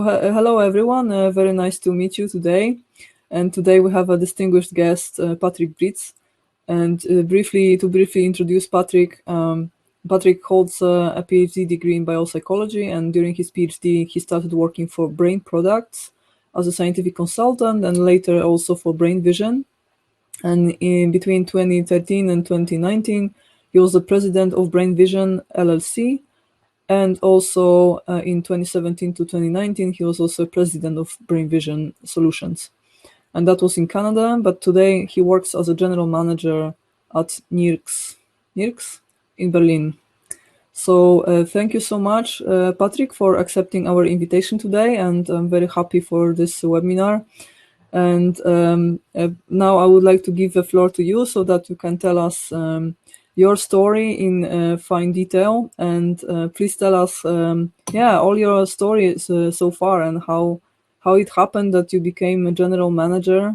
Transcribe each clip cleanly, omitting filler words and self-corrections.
Hello everyone, very nice to meet you today. And today we have a distinguished guest, Patrick Britz. And to briefly introduce Patrick, Patrick holds a PhD degree in biopsychology, and during his PhD he started working for Brain Products as a scientific consultant, and later also for Brain Vision. And in between 2013 and 2019, he was the president of Brain Vision LLC. And also in 2017 to 2019, he was also president of Brain Vision Solutions. And that was in Canada, but today he works as a general manager at NIRx in Berlin. So thank you so much, Patrick, for accepting our invitation today, and I'm very happy for this webinar. And now I would like to give the floor to you so that you can tell us your story in fine detail, and please tell us, all your stories so far, and how it happened that you became a general manager,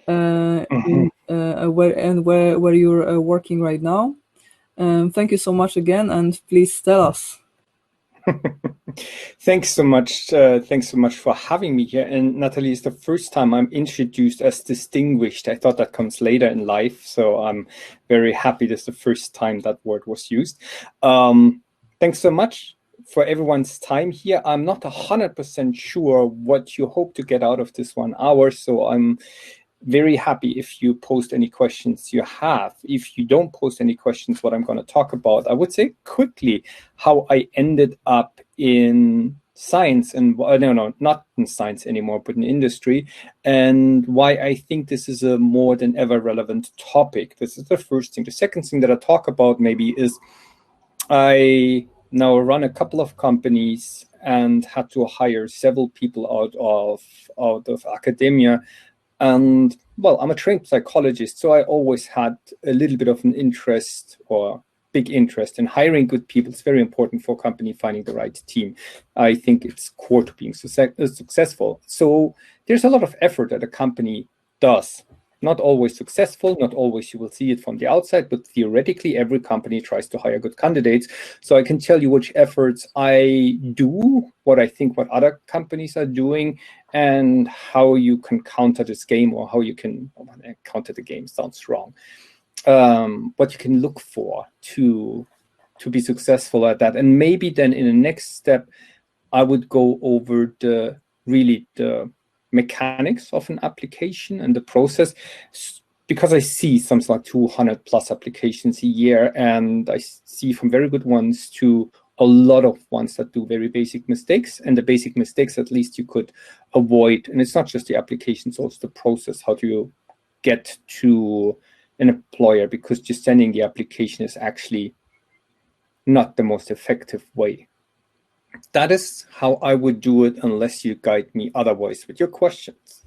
where you're working right now. Thank you so much again, and please tell us. Thanks so much. Thanks so much for having me here. And Natalie, it's the first time I'm introduced as distinguished. I thought that comes later in life, so I'm very happy this is the first time that word was used. Thanks so much for everyone's time here. I'm not 100% sure what you hope to get out of this 1 hour, so I'm very happy if you post any questions you have. If you don't post any questions, what I'm going to talk about, I would say quickly how I ended up in science, and no, not in science anymore, but in industry, and why I think this is a more than ever relevant topic. This is the first thing. The second thing that I talk about maybe is I now run a couple of companies and had to hire several people out of academia. And well, I'm a trained psychologist, so I always had a little bit of an interest, or big interest, in hiring good people. It's very important for a company finding the right team. I think it's core to being successful. So there's a lot of effort that a company does. Not always successful, not always you will see it from the outside, but theoretically every company tries to hire good candidates. So I can tell you which efforts I do, what I think what other companies are doing, and how you can counter this game, or how you can counter the game sounds wrong. What you can look for to be successful at that. And maybe then in the next step, I would go over the mechanics of an application and the process, because I see something like 200 plus applications a year, and I see from very good ones to a lot of ones that do very basic mistakes, and the basic mistakes at least you could avoid. And it's not just the applications, also the process. How do you get to an employer? Because just sending the application is actually not the most effective way. That is how I would do it, unless you guide me otherwise with your questions.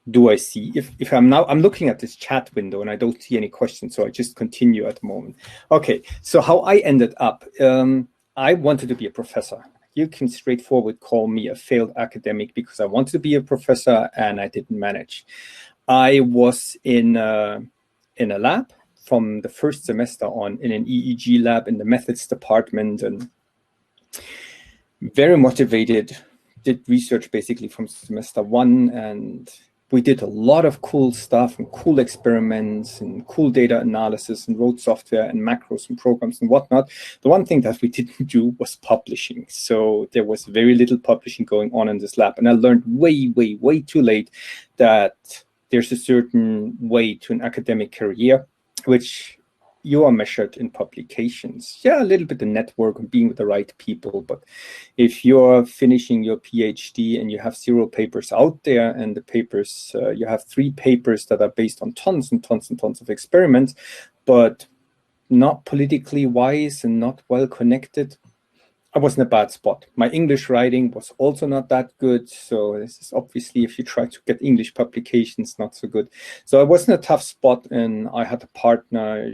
Do I see, if I'm looking at this chat window and I don't see any questions, so I just continue at the moment. Okay, so how I ended up, I wanted to be a professor. You can straightforward call me a failed academic, because I wanted to be a professor and I didn't manage. I was in a lab from the first semester on, in an EEG lab in the methods department, and very motivated, did research basically from semester 1, and we did a lot of cool stuff and cool experiments and cool data analysis, and wrote software and macros and programs and whatnot. The one thing that we didn't do was publishing. So there was very little publishing going on in this lab. And I learned way too late that there's a certain way to an academic career, which you are measured in publications. Yeah, a little bit the network and being with the right people. But if you're finishing your PhD and you have 0 papers out there, and the papers, you have 3 papers that are based on tons and tons and tons of experiments, but not politically wise and not well connected, I was in a bad spot. My English writing was also not that good. So this is obviously, if you try to get English publications, not so good. So I was in a tough spot, and I had a partner.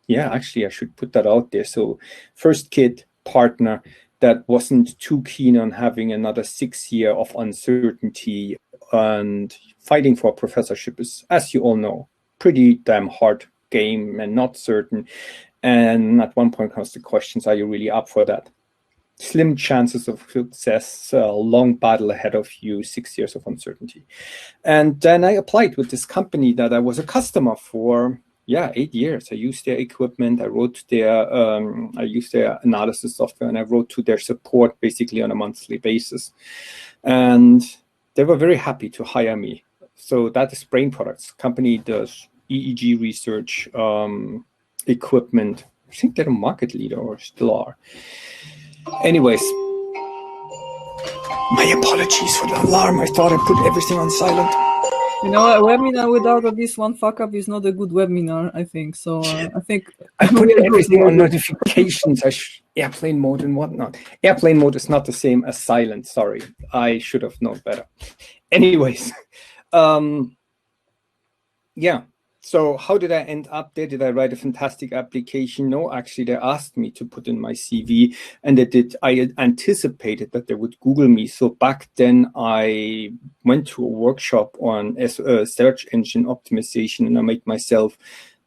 Yeah, actually, I should put that out there. So first kid, partner that wasn't too keen on having another 6 years of uncertainty, and fighting for a professorship is, as you all know, pretty damn hard game and not certain. And at one point comes the questions, are you really up for that? slim chances of success, a long battle ahead of you, 6 years of uncertainty. And then I applied with this company that I was a customer for, 8 years. I used their equipment, I used their analysis software, and I wrote to their support basically on a monthly basis. And they were very happy to hire me. So that is Brain Products. Company does EEG research, equipment. I think they're a market leader, or still are. Anyways, my apologies for the alarm. I thought I put everything on silent. You know, a webinar without at least one fuck up is not a good webinar, I think. So I think I put everything on notifications, airplane mode and whatnot. Airplane mode is not the same as silent. Sorry, I should have known better. Anyways, yeah. So how did I end up there? Did I write a fantastic application? No, actually, they asked me to put in my CV, and I anticipated that they would Google me. So back then, I went to a workshop on search engine optimization, and I made myself.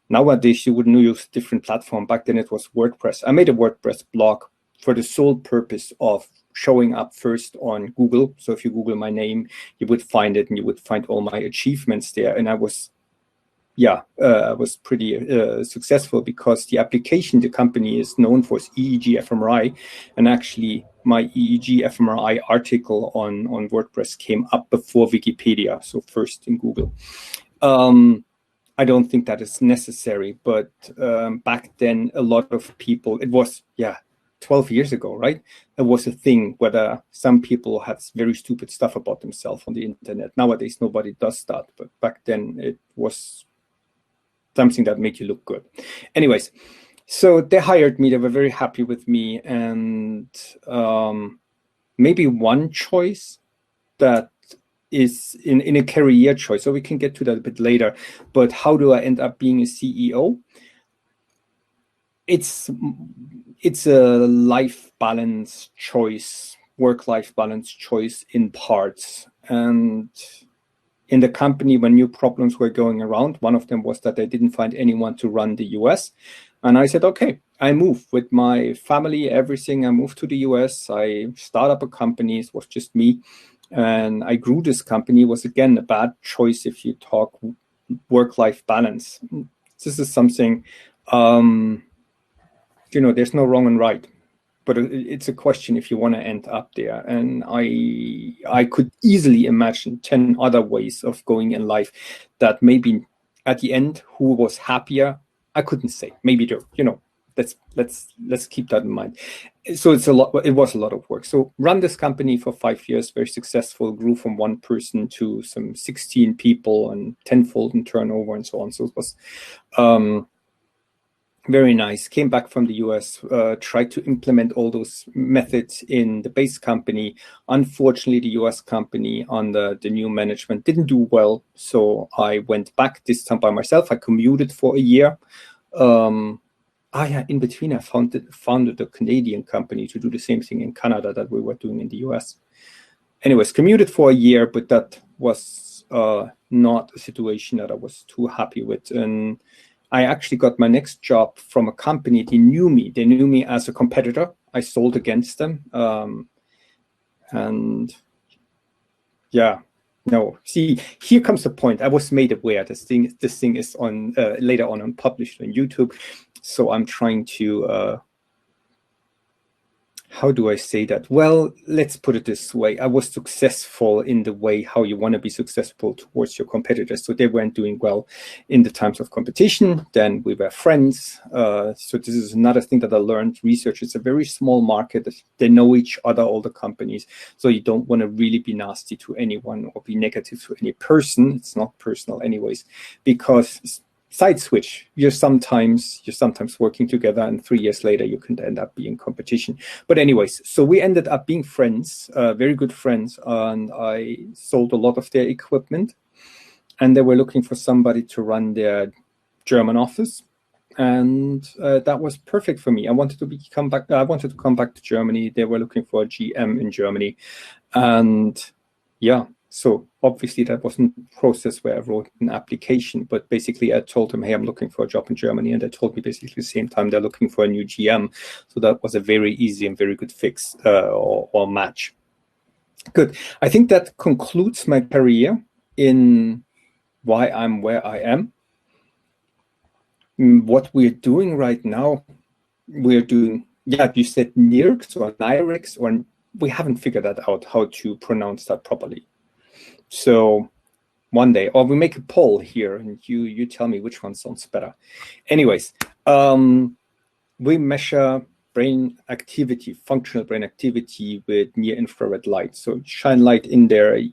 Nowadays, you wouldn't use a different platform. Back then, it was WordPress. I made a WordPress blog for the sole purpose of showing up first on Google. So if you Google my name, you would find it, and you would find all my achievements there. And I was pretty successful because the application the company is known for is EEG fMRI, and actually my EEG fMRI article on WordPress came up before Wikipedia, so first in Google. I don't think that is necessary, but back then a lot of people, it was 12 years ago, right? It was a thing whether some people had very stupid stuff about themselves on the internet. Nowadays nobody does that, but back then it was something that made you look good. Anyways, so they hired me. They were very happy with me. And maybe one choice that is in a career choice, so we can get to that a bit later, but how do I end up being a CEO? It's a life balance choice, work-life balance choice in parts. And in the company, when new problems were going around, one of them was that they didn't find anyone to run the US. And I said, okay, I move with my family, everything. I moved to the US. I start up a company. It was just me. And I grew this company. It was, again, a bad choice if you talk work-life balance. This is something, there's no wrong and right. But it's a question if you want to end up there. And I could easily imagine 10 other ways of going in life that maybe at the end, who was happier, I couldn't say. Maybe let's keep that in mind. So it was a lot of work. So run this company for 5 years, very successful, grew from one person to some 16 people and tenfold in turnover and so on. So it was very nice. Came back from the US, tried to implement all those methods in the base company. Unfortunately, the US company under the new management didn't do well. So I went back this time by myself. I commuted for a year. In between, I founded a Canadian company to do the same thing in Canada that we were doing in the US. Anyways, commuted for a year, but that was not a situation that I was too happy with. And I actually got my next job from a company. They knew me as a competitor. I sold against them. See, here comes the point. I was made aware this thing is on later on published on YouTube. So I'm trying to how do I say that? Well, let's put it this way. I was successful in the way how you want to be successful towards your competitors. So they weren't doing well in the times of competition. Then we were friends. So this is another thing that I learned. Research is a very small market. They know each other, all the companies. So you don't want to really be nasty to anyone or be negative to any person. It's not personal anyways, because side switch, you're sometimes working together, and 3 years later you can end up being competition. But anyways, so we ended up being friends, very good friends, and I sold a lot of their equipment, and they were looking for somebody to run their German office, and that was perfect for me. I wanted to come back to Germany. They were looking for a GM in Germany, and yeah, So obviously that wasn't a process where I wrote an application, but basically I told them, hey, I'm looking for a job in Germany. And they told me basically the same time they're looking for a new GM. So that was a very easy and very good fix or match. Good. I think that concludes my career in why I'm where I am. What we're doing right now, we're doing, yeah, you said NIRx or NIRx, or we haven't figured that out, how to pronounce that properly. So one day, or we make a poll here and you tell me which one sounds better. Anyways, we measure brain activity, functional brain activity with near-infrared light. So shine light in there, you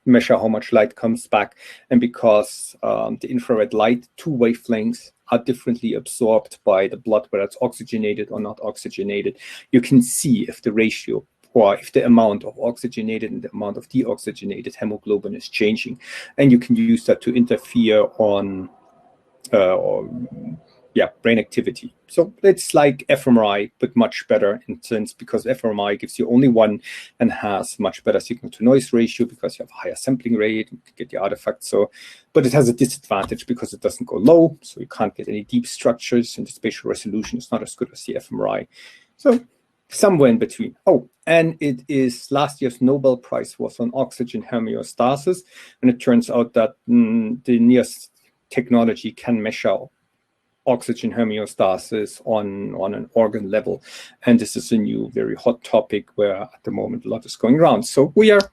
measure how much light comes back. And because the infrared light, 2 wavelengths are differently absorbed by the blood, whether it's oxygenated or not oxygenated, you can see if the ratio or if the amount of oxygenated and the amount of deoxygenated hemoglobin is changing. And you can use that to interfere on brain activity. So it's like fMRI, but much better in sense, because fMRI gives you only one and has much better signal to noise ratio because you have a higher sampling rate and you get the artifacts. So, but it has a disadvantage because it doesn't go low, so you can't get any deep structures, and the spatial resolution is not as good as the fMRI. So somewhere in between. Oh, and it is last year's Nobel Prize was on oxygen homeostasis, and it turns out that the NIRx technology can measure oxygen homeostasis on an organ level. And this is a new, very hot topic where at the moment a lot is going around. So we are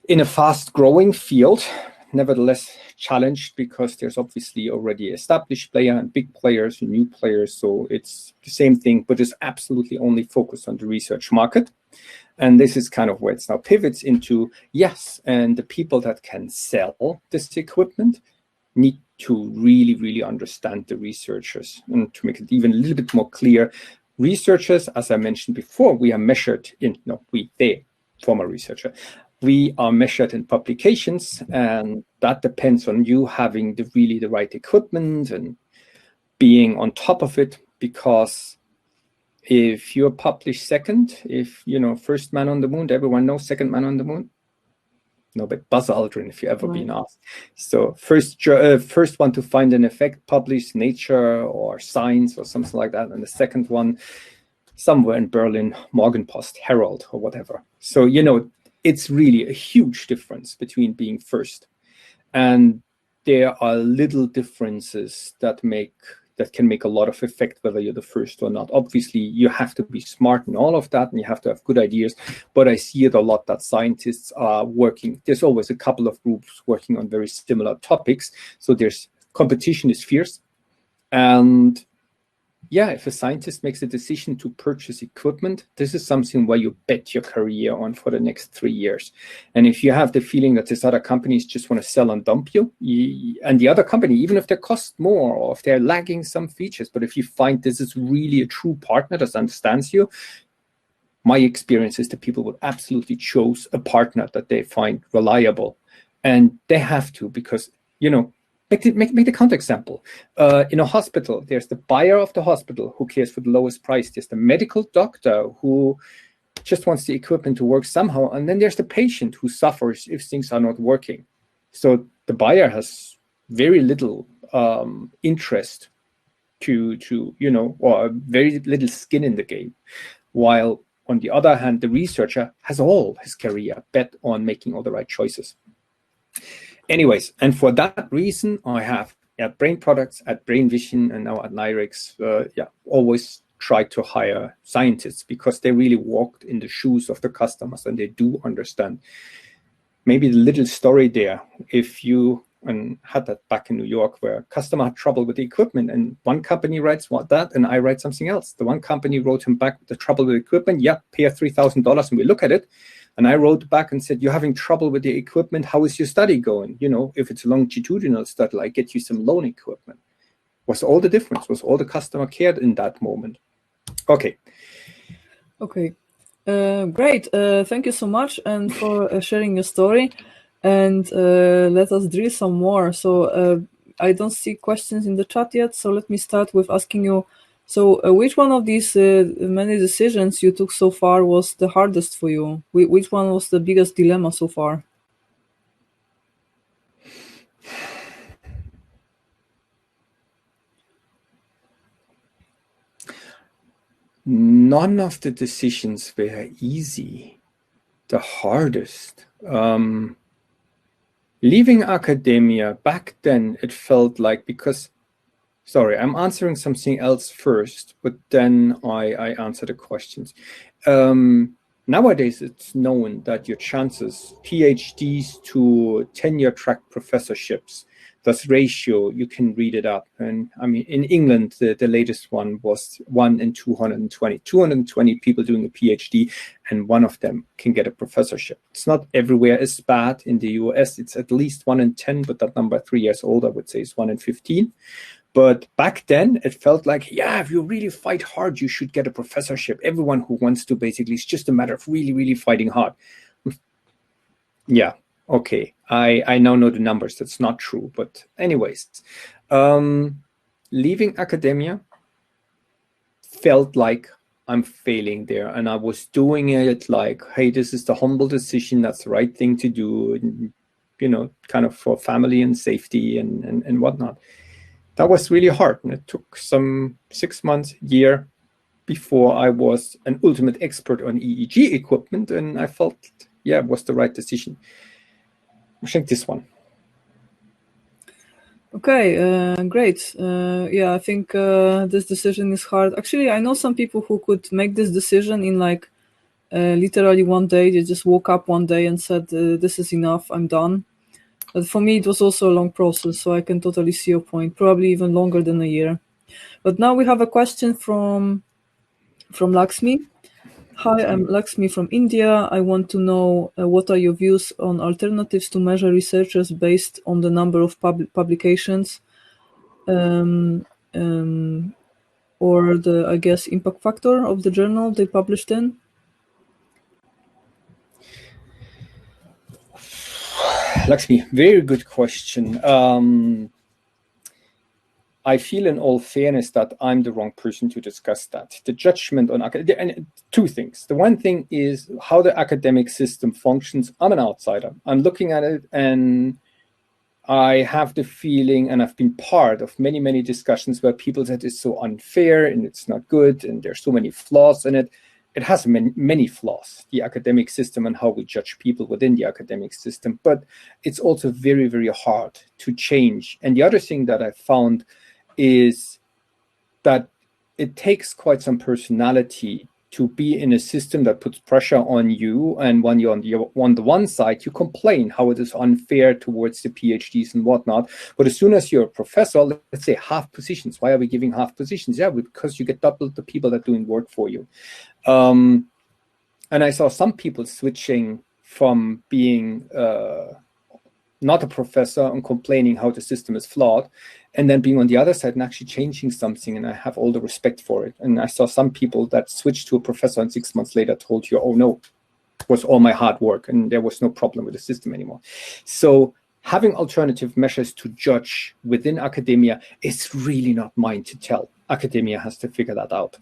in a fast-growing field, nevertheless challenged because there's obviously already established player and big players and new players. So it's the same thing, but it's absolutely only focused on the research market. And this is kind of where it now pivots into, yes, and the people that can sell this equipment need to really, really understand the researchers. And to make it even a little bit more clear, researchers, as I mentioned before, we are measured in, they, former researcher, we are measured in publications, and that depends on you having the right equipment and being on top of it, because if you're published second, first man on the moon, everyone knows second man on the moon. No, but Buzz Aldrin, if you ever been asked. So first one to find an effect, published Nature or Science or something like that. And the second one, somewhere in Berlin, Morgenpost, Herald or whatever. So, it's really a huge difference between being first. And there are little differences that can make a lot of effect, whether you're the first or not. Obviously, you have to be smart in all of that, and you have to have good ideas. But I see it a lot that scientists are working. There's always a couple of groups working on very similar topics. So competition is fierce. And yeah, if a scientist makes a decision to purchase equipment, this is something where you bet your career on for the next 3 years. And if you have the feeling that these other companies just want to sell and dump you, and the other company, even if they cost more or if they're lagging some features, but if you find this is really a true partner that understands you, my experience is that people would absolutely choose a partner that they find reliable. And they have to, because, make the counterexample. In a hospital, there's the buyer of the hospital who cares for the lowest price. There's the medical doctor who just wants the equipment to work somehow. And then there's the patient who suffers if things are not working. So the buyer has very little interest or very little skin in the game. While on the other hand, the researcher has all his career bet on making all the right choices. Anyways, and for that reason, I have at Brain Products, at Brain Vision, and now at NIRx, always try to hire scientists because they really walked in the shoes of the customers and they do understand. Maybe the little story there, if you had that back in New York where a customer had trouble with the equipment and one company writes that and I write something else. The one company wrote him back the trouble with the equipment. Yeah, pay $3,000 and we look at it. And I wrote back and said, you're having trouble with the equipment. How is your study going? If it's a longitudinal study, I get you some loan equipment. Was all the difference, was all the customer cared in that moment. Okay. Okay. Great. Thank you so much and for sharing your story. And let us drill some more. So I don't see questions in the chat yet. So let me start with asking you So, which one of these many decisions you took so far was the hardest for you? Which one was the biggest dilemma so far? None of the decisions were easy. The hardest. Leaving academia, back then it felt like, because, sorry, I'm answering something else first, but then I answer the questions. Nowadays, it's known that your chances, PhDs to tenure track professorships, this ratio, you can read it up. And I mean, in England, the latest one was 1 in 220. 220 people doing a PhD, and one of them can get a professorship. It's not everywhere as bad. In the US, it's at least 1 in 10, but that number 3 years old, I would say, is 1 in 15. But back then, it felt like, yeah, if you really fight hard, you should get a professorship. Everyone who wants to, basically, it's just a matter of really, really fighting hard. Yeah, okay. I now know the numbers. That's not true. But anyways, leaving academia felt like I'm failing there. And I was doing it like, hey, this is the humble decision. That's the right thing to do. And, you know, kind of for family and safety and whatnot. That was really hard, and it took some 6 months, year, before I was an ultimate expert on EEG equipment, and I felt, yeah, it was the right decision. I think this one. Okay, great. Yeah, I think this decision is hard. Actually, I know some people who could make this decision in like literally one day. They just woke up one day and said, "This is enough. I'm done." But for me, it was also a long process, so I can totally see your point. Probably even longer than a year. But now we have a question from Lakshmi. Hi, I'm Lakshmi from India. I want to know what are your views on alternatives to measure researchers based on the number of publications, or the, I guess, impact factor of the journal they published in? Lakshmi, very good question. I feel in all fairness that I'm the wrong person to discuss that. The judgment on and two things. The one thing is how the academic system functions. I'm an outsider. I'm looking at it, and I have the feeling, and I've been part of many, many discussions where people said it's so unfair and it's not good and there's so many flaws in it. It has many flaws, the academic system and how we judge people within the academic system, but it's also very, very hard to change. And the other thing that I found is that it takes quite some personality to be in a system that puts pressure on you, and when you're on the one side, you complain how it is unfair towards the PhDs and whatnot. But as soon as you're a professor, let's say half positions. Why are we giving half positions? Yeah, because you get double the people that are doing work for you. And I saw some people switching from being not a professor and complaining how the system is flawed, and then being on the other side and actually changing something. And I have all the respect for it. And I saw some people that switched to a professor and 6 months later told you, oh no, it was all my hard work and there was no problem with the system anymore. So having alternative measures to judge within academia is really not mine to tell. Academia has to figure that out.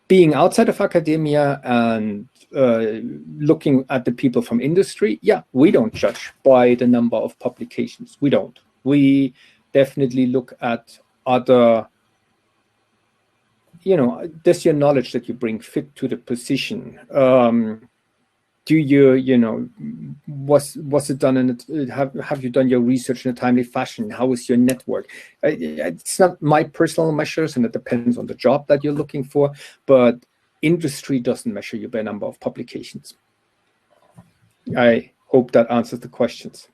Being outside of academia and looking at the people from industry, yeah, we don't judge by the number of publications. We don't. We definitely look at other, does your knowledge that you bring fit to the position? Do you, was it done in it? Have you done your research in a timely fashion? How is your network? It's not my personal measures, and it depends on the job that you're looking for, but industry doesn't measure you by number of publications. I hope that answers the questions.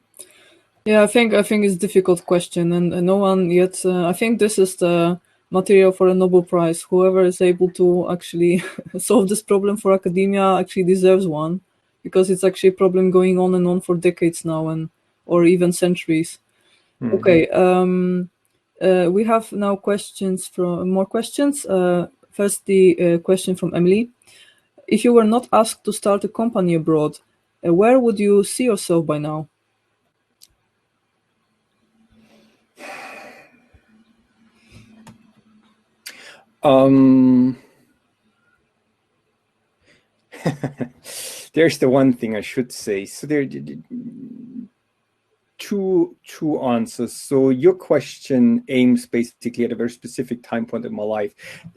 Yeah, I think it's a difficult question, and no one yet. I think this is the material for a Nobel Prize. Whoever is able to actually solve this problem for academia actually deserves one, because it's actually a problem going on and on for decades now, or even centuries. Mm-hmm. Okay, we have now more questions. First, the question from Emily. If you were not asked to start a company abroad, where would you see yourself by now? Um, there's the one thing I should say. So there two answers. So your question aims basically at a very specific time point in my life.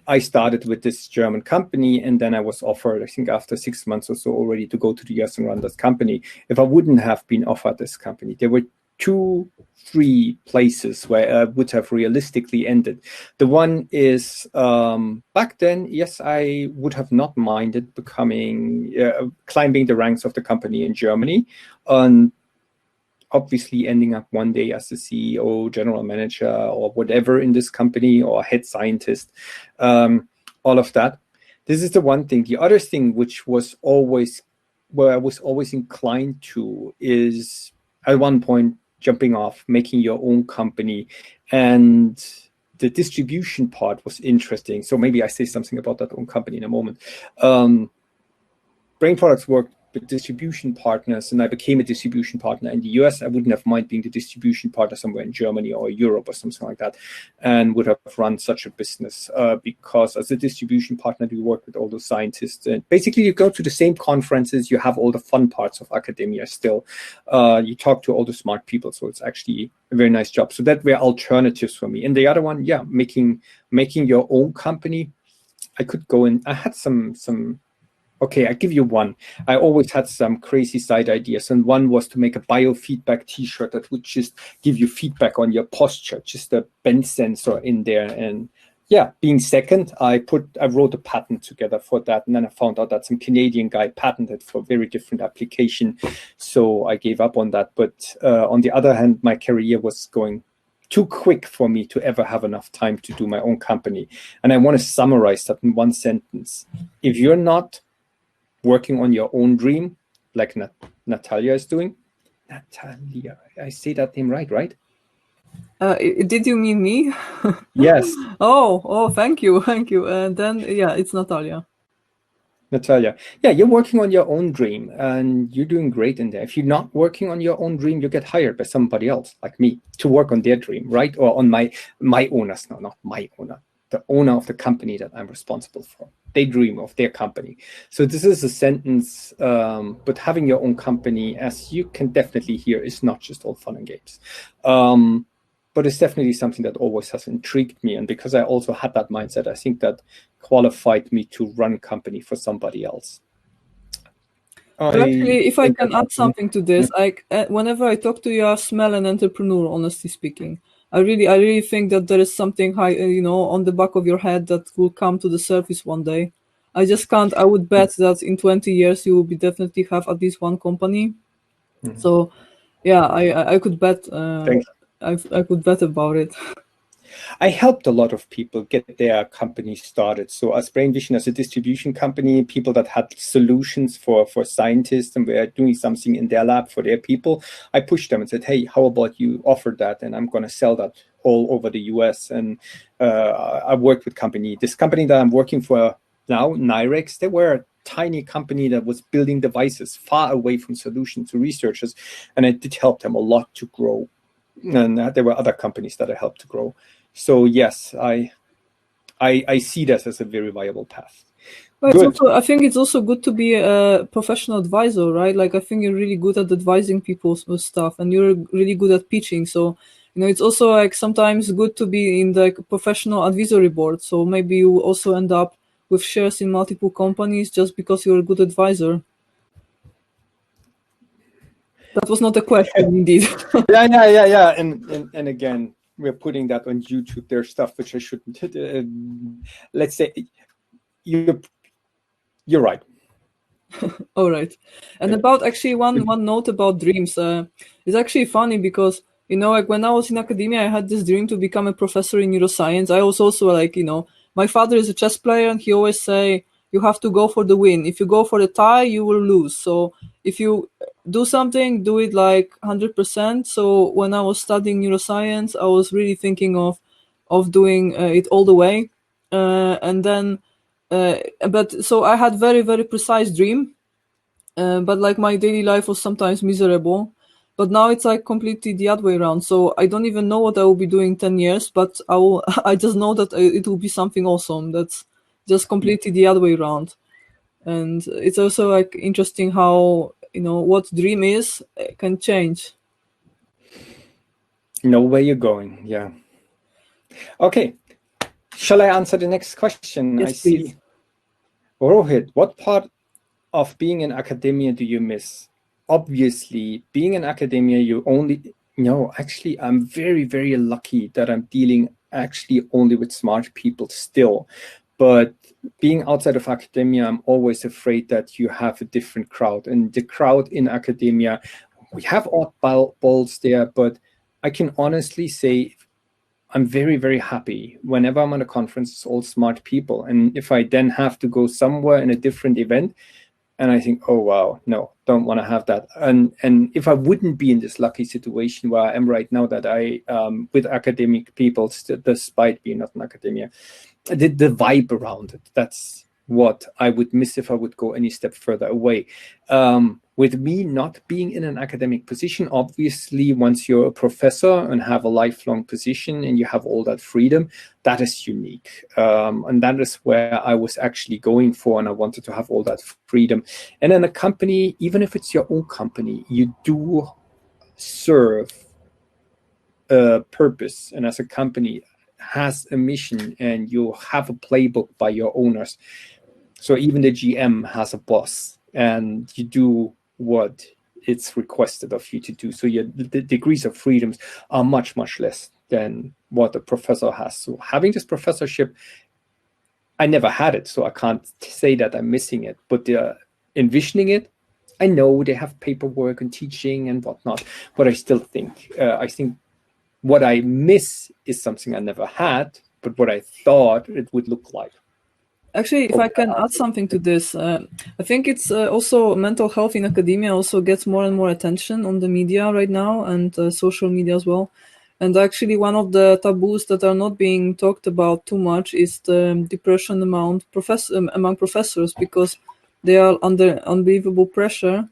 I started with this German company, and then I was offered, I think after 6 months or so already, to go to the US and run this company. If I wouldn't have been offered this company, there were three places where I would have realistically ended. The one is back then, yes, I would have not minded becoming climbing the ranks of the company in Germany, and obviously ending up one day as the CEO, general manager, or whatever in this company, or head scientist, all of that. This is the one thing. The other thing, which was always where I was always inclined to, is at one point jumping off, making your own company, and the distribution part was interesting. So maybe I say something about that own company in a moment. Brain Products worked with distribution partners, and I became a distribution partner in the US. I wouldn't have minded being the distribution partner somewhere in Germany or Europe or something like that, and would have run such a business because as a distribution partner, you work with all those scientists. And basically, you go to the same conferences, you have all the fun parts of academia still. You talk to all the smart people, so it's actually a very nice job. So that were alternatives for me. And the other one, yeah, making your own company. I could go in. I had some. Okay, I give you one. I always had some crazy side ideas, and one was to make a biofeedback T-shirt that would just give you feedback on your posture, just a bend sensor in there. And yeah, being second, I wrote a patent together for that, and then I found out that some Canadian guy patented for a very different application, so I gave up on that. But on the other hand, my career was going too quick for me to ever have enough time to do my own company. And I want to summarize that in one sentence. If you're not working on your own dream, like Natalia is doing. Natalia, I say that name right? Did you mean me? Yes. Oh, thank you. And then, yeah, it's Natalia. Natalia, yeah, you're working on your own dream and you're doing great in there. If you're not working on your own dream, you get hired by somebody else like me to work on their dream, right? Or on my owner's, no, not my owner, the owner of the company that I'm responsible for. They dream of their company. So this is a sentence, but having your own company, as you can definitely hear, is not just all fun and games. But it's definitely something that always has intrigued me. And because I also had that mindset, I think that qualified me to run a company for somebody else. But actually, if I can add something to this, whenever I talk to you, I smell an entrepreneur, honestly speaking. I really think that there is something high, on the back of your head that will come to the surface one day. I just can't. I would bet that in 20 years you will be definitely have at least one company. Mm-hmm. So, yeah, I could bet. I could bet about it. I helped a lot of people get their companies started. So as Brain Vision, as a distribution company, people that had solutions for scientists and were doing something in their lab for their people, I pushed them and said, hey, how about you offer that? And I'm going to sell that all over the US. And I worked with this company that I'm working for now, NIRx, they were a tiny company that was building devices far away from solutions to researchers. And I did help them a lot to grow. And there were other companies that I helped to grow. So yes, I see that as a very viable path. Well, I think it's also good to be a professional advisor, right? Like I think you're really good at advising people with stuff, and you're really good at pitching. So it's also like sometimes good to be in the professional advisory board. So maybe you also end up with shares in multiple companies just because you're a good advisor. That was not a question, indeed. Yeah. And again, we're putting that on YouTube. There's stuff which I shouldn't. Let's say you're right. All right. And about actually one note about dreams. It's actually funny because like when I was in academia, I had this dream to become a professor in neuroscience. I was also like, my father is a chess player, and he always say you have to go for the win. If you go for the tie, you will lose. So if you do something, do it like 100%. So when I was studying neuroscience, I was really thinking of doing it all the way, and then. But so I had very, very precise dream, but like my daily life was sometimes miserable. But now it's like completely the other way around. So I don't even know what I will be doing in 10 years, but I just know that it will be something awesome. That's just completely the other way around. And it's also like interesting how, what dream is can change. Know where you're going. Yeah. Okay. Shall I answer the next question? Yes, I see. please. Rohit, what part of being in academia do you miss? Obviously, being in academia, actually, I'm very, very lucky that I'm dealing actually only with smart people still. But being outside of academia, I'm always afraid that you have a different crowd. And the crowd in academia, we have oddballs there, but I can honestly say I'm very, very happy whenever I'm at a conference, it's all smart people. And if I then have to go somewhere in a different event, and I think, oh, wow, no, don't want to have that. And if I wouldn't be in this lucky situation where I am right now, that I, with academic people, despite being not in academia, the vibe around it, that's what I would miss if I would go any step further away. With me not being in an academic position, obviously, once you're a professor and have a lifelong position and you have all that freedom, that is unique. And that is where I was actually going for, and I wanted to have all that freedom. And in a company, even if it's your own company, you do serve a purpose. And as a company has a mission and you have a playbook by your owners. So even the GM has a boss and you do what it's requested of you to do. So the degrees of freedoms are much, much less than what a professor has. So having this professorship, I never had it, so I can't say that I'm missing it. But envisioning it, I know they have paperwork and teaching and whatnot, but I still think, what I miss is something I never had, but what I thought it would look like. Actually, if I can add something to this, I think it's also mental health in academia also gets more and more attention on the media right now, and social media as well. And actually, one of the taboos that are not being talked about too much is the depression among professors, because they are under unbelievable pressure.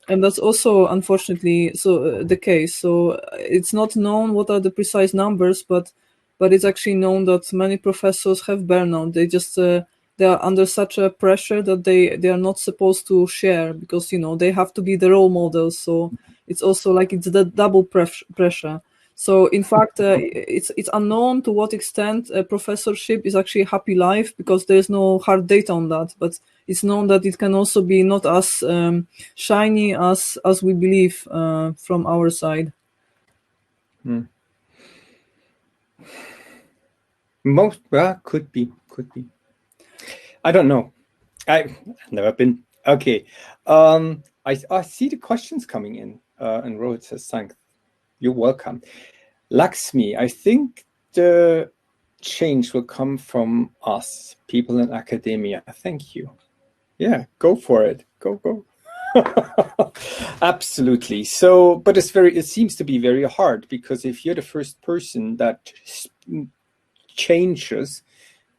And that's also, unfortunately, the case. So it's not known what are the precise numbers, but it's actually known that many professors have burnout. They are under such a pressure that they are not supposed to share, because they have to be the role models. So it's also like it's the double pressure. So in fact, it's unknown to what extent a professorship is actually a happy life, because there's no hard data on that. But it's known that it can also be not as shiny as we believe from our side. Could be. I don't know. I've never been. Okay. I see the questions coming in, and Rohit says, thanks. You're welcome. Lakshmi, I think the change will come from us, people in academia. Thank you. Yeah, go for it. Go. Absolutely. So, but it seems to be very hard, because if you're the first person that changes,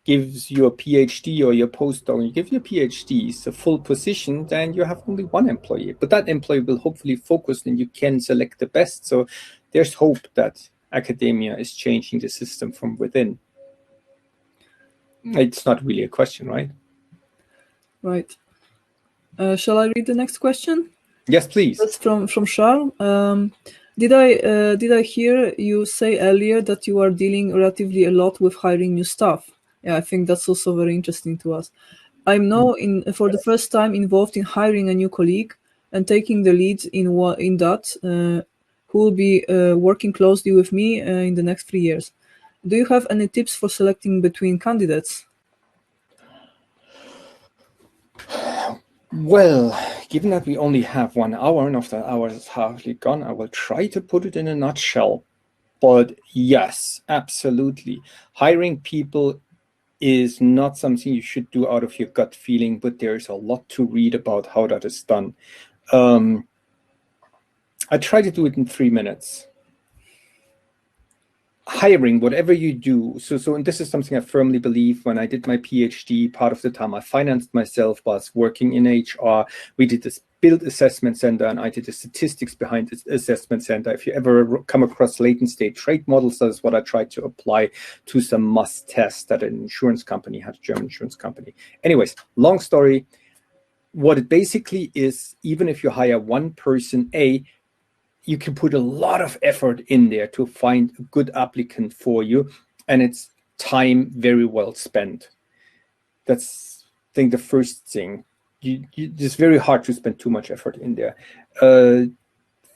gives you a PhD or your postdoc, you give your PhDs a full position, then you have only one employee. But that employee will hopefully focus and you can select the best. So there's hope that academia is changing the system from within. It's not really a question, right? Right. Shall I read the next question? Yes, please. That's from Charles. Did I hear you say earlier that you are dealing relatively a lot with hiring new staff? Yeah, I think that's also very interesting to us. I'm now for the first time involved in hiring a new colleague and taking the lead in that, who will be working closely with me in the next 3 years. Do you have any tips for selecting between candidates? Well, given that we only have 1 hour and after that hour is hardly gone, I will try to put it in a nutshell. But yes, absolutely. Hiring people is not something you should do out of your gut feeling, but there's a lot to read about how that is done. I try to do it in 3 minutes. hiring, whatever you do. And this is something I firmly believe. When I did my PhD, part of the time I financed myself, was working in HR. We did this build assessment center, and I did the statistics behind this assessment center. If you ever come across latent state trait models, that's what I tried to apply to some must tests that an insurance company had, a German insurance company. Anyways, long story. What it basically is, even if you hire one person, you can put a lot of effort in there to find a good applicant for you, and it's time very well spent. That's, I think, the first thing. It's very hard to spend too much effort in there.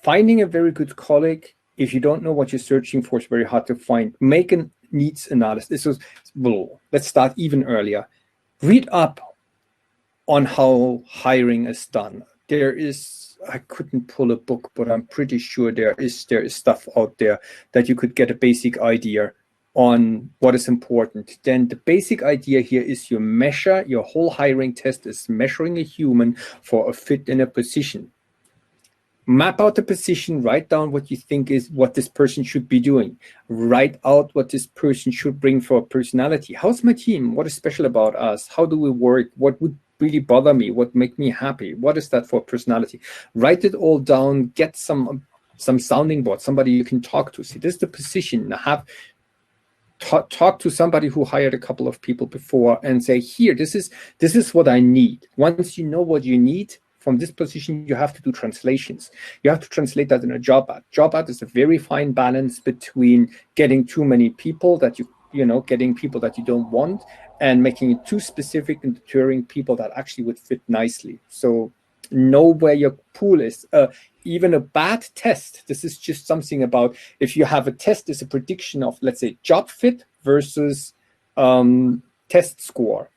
Finding a very good colleague, if you don't know what you're searching for, is very hard to find. Make a needs analysis. Let's start even earlier. Read up on how hiring is done. I couldn't pull a book, but I'm pretty sure there is stuff out there that you could get a basic idea on what is important. Then the basic idea here is you measure, your whole hiring test is measuring a human for a fit in a position. Map out the position, write down what you think is what this person should be doing. Write out what this person should bring for a personality. How's my team? What is special about us? How do we work? What would really bother me? What make me happy? What is that for personality? Write it all down. Get some sounding board, somebody you can talk to. See, this is the position. Talk to somebody who hired a couple of people before and say, here, this is what I need. Once you know what you need from this position, you have to do translations. You have to translate that in a job ad. Job ad is a very fine balance between getting too many people that getting people that you don't want, and making it too specific and deterring people that actually would fit nicely. So know where your pool is. Even a bad test, this is just something about, if you have a test, is a prediction of, let's say, job fit versus test score.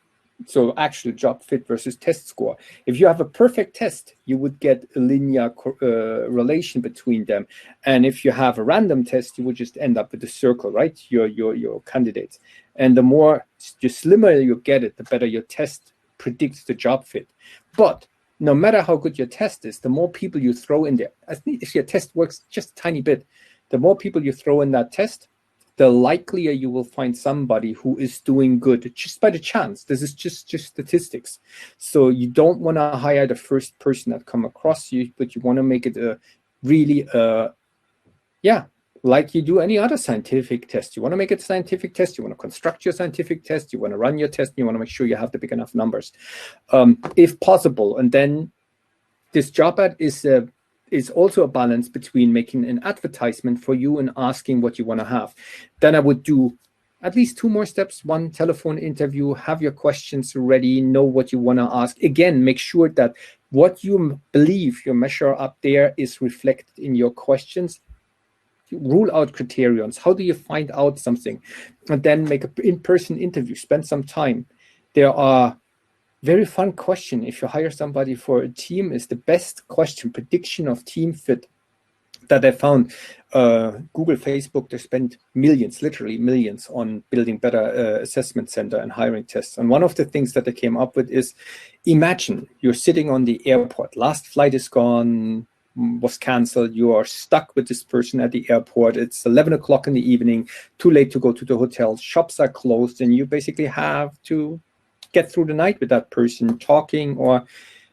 So actual job fit versus test score. If you have a perfect test, you would get a linear relation between them. And if you have a random test, you would just end up with a circle, right? Your candidates. And the slimmer you get it, the better your test predicts the job fit. But no matter how good your test is, the more people you throw in there, if your test works just a tiny bit, the more people you throw in that test, the likelier you will find somebody who is doing good just by the chance. This is just statistics. So you don't want to hire the first person that come across you, but you want to make it like you do any other scientific test. You want to make it a scientific test. You want to construct your scientific test. You want to run your test. And you want to make sure you have the big enough numbers, if possible. And then this job ad is also a balance between making an advertisement for you and asking what you want to have. Then I would do at least 2 more steps. 1, telephone interview, have your questions ready, know what you want to ask. Again, make sure that what you believe your measure up there is reflected in your questions. Rule out criterions. How do you find out something? And then make an in-person interview, spend some time. There are very fun question. If you hire somebody for a team, is the best question, prediction of team fit, that I found. Google, Facebook, they spend millions, literally millions, on building better assessment center and hiring tests. And one of the things that they came up with is, imagine you're sitting on the airport, last flight is gone, was canceled, you are stuck with this person at the airport, it's 11 o'clock in the evening, too late to go to the hotel, shops are closed, and you basically have to get through the night with that person talking. Or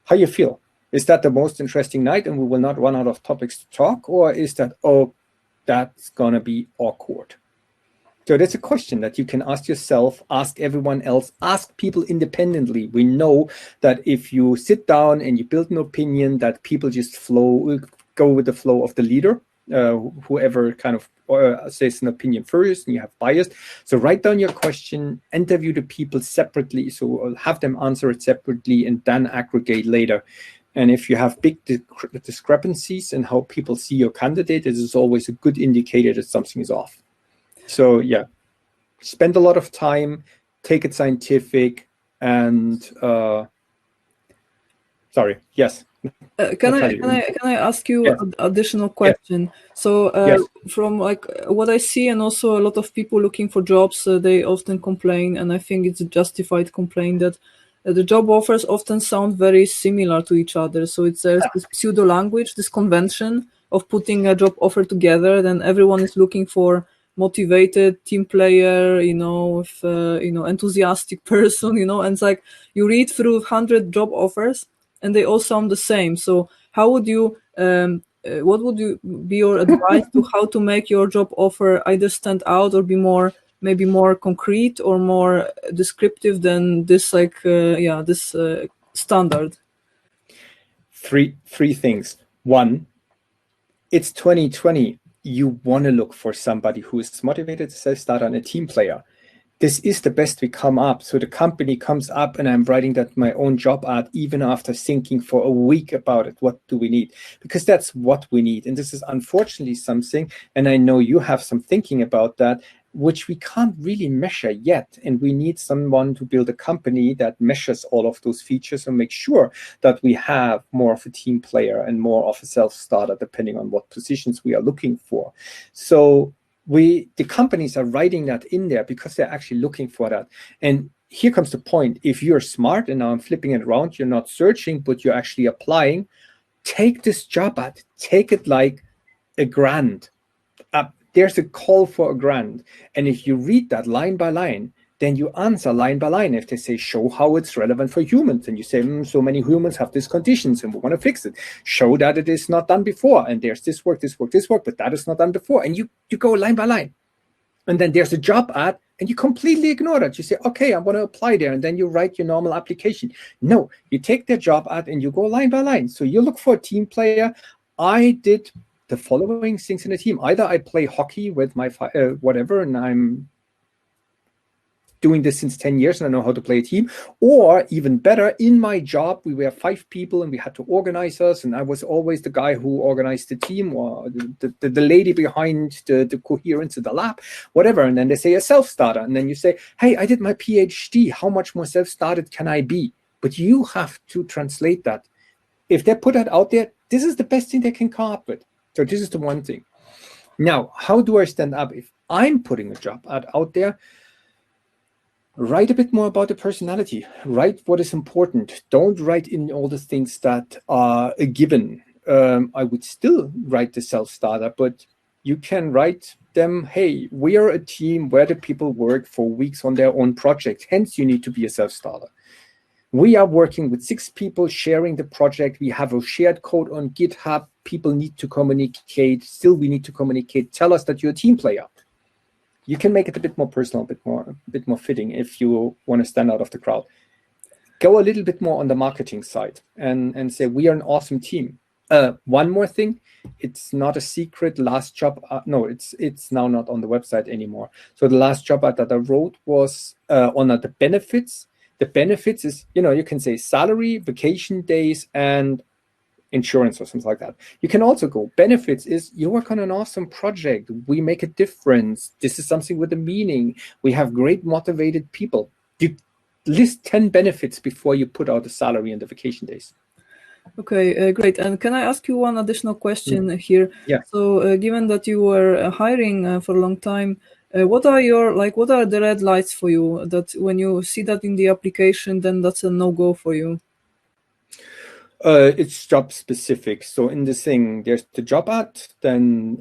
how you feel? Is that the most interesting night and we will not run out of topics to talk? Or is that, that's gonna be awkward? So that's a question that you can ask yourself, ask everyone else, ask people independently. We know that if you sit down and you build an opinion, that people just go with the flow of the leader, whoever kind of says an opinion first, and you have bias. So write down your question, interview the people separately, so have them answer it separately, and then aggregate later. And if you have big discrepancies in how people see your candidate, this is always a good indicator that something is off. So yeah, spend a lot of time, take it scientific, and sorry, yes. Can I ask you an additional question? Yes. So from like what I see, and also a lot of people looking for jobs, they often complain, and I think it's a justified complaint, that the job offers often sound very similar to each other. So it's this pseudo language, this convention of putting a job offer together. Then everyone is looking for motivated team player, with, enthusiastic person, and it's like you read through 100 job offers and they all sound the same. So how would you, what would you be your advice to how to make your job offer either stand out or be maybe more concrete or more descriptive than this, this standard? Three things. One, it's 2020. You want to look for somebody who is motivated, self-starter, and a team player. This is the best we come up. So the company comes up and I'm writing that my own job ad, even after thinking for a week about it. What do we need? Because that's what we need. And this is unfortunately something, and I know you have some thinking about that, which we can't really measure yet. And we need someone to build a company that measures all of those features and make sure that we have more of a team player and more of a self-starter, depending on what positions we are looking for. So the companies are writing that in there because they're actually looking for that. And here comes the point. If you're smart, and now I'm flipping it around, you're not searching, but you're actually applying, take this job ad, take it like $1,000. There's a call for $1,000. And if you read that line by line, then you answer line by line. If they say, show how it's relevant for humans, and you say, so many humans have these conditions and we want to fix it. Show that it is not done before. And there's this work, but that is not done before. And you go line by line. And then there's a job ad and you completely ignore that. You say, okay, I want to apply there. And then you write your normal application. No, you take their job ad and you go line by line. So you look for a team player. I did the following things in a team. Either I play hockey with my whatever, and I'm doing this since 10 years and I know how to play a team, or even better, in my job, we were 5 people and we had to organize us. And I was always the guy who organized the team, or the lady behind the coherence of the lab, whatever. And then they say a self-starter. And then you say, hey, I did my PhD. How much more self-started can I be? But you have to translate that. If they put that out there, this is the best thing they can come up with. So this is the one thing. Now, how do I stand up? If I'm putting a job ad out there, write a bit more about the personality. Write what is important. Don't write in all the things that are a given. I would still write the self-starter, but you can write them, hey, we are a team where the people work for weeks on their own project. Hence, you need to be a self-starter. We are working with 6 people sharing the project. We have a shared code on GitHub. People need to communicate. Still, we need to communicate. Tell us that you're a team player. You can make it a bit more personal, a bit more fitting if you want to stand out of the crowd. Go a little bit more on the marketing side and say, we are an awesome team. One more thing, it's not a secret. Last job, no, it's now not on the website anymore. So the last job that I wrote was on the benefits. The benefits is, you can say salary, vacation days, and insurance or something like that. You can also go, benefits is you work on an awesome project. We make a difference. This is something with a meaning. We have great motivated people. You list 10 benefits before you put out the salary and the vacation days. Okay, great. And can I ask you one additional question here? Yeah. So given that you were hiring for a long time, what are the red lights for you that when you see that in the application, then that's a no-go for you? It's job specific. So in this thing, there's the job ad, then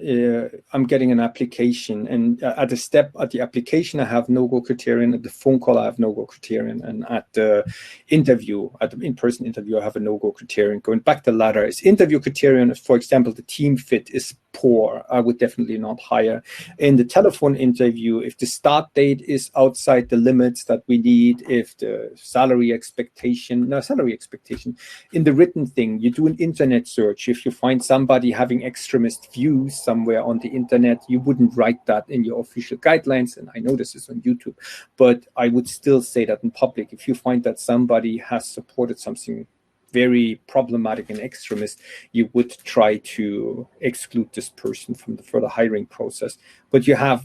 I'm getting an application, and at the application, I have no-go criterion. At the phone call, I have no-go criterion, and at the interview, at the in-person interview, I have a no-go criterion. Going back the ladder, is interview criterion, for example, the team fit is poor. I would definitely not hire. In the telephone interview, if the start date is outside the limits that we need, if the salary expectation in the written thing, you do an internet search. If you find somebody having extremist views somewhere on the internet, you wouldn't write that in your official guidelines. And I know this is on YouTube, but I would still say that in public. If you find that somebody has supported something very problematic and extremist, you would try to exclude this person from the further hiring process. But you have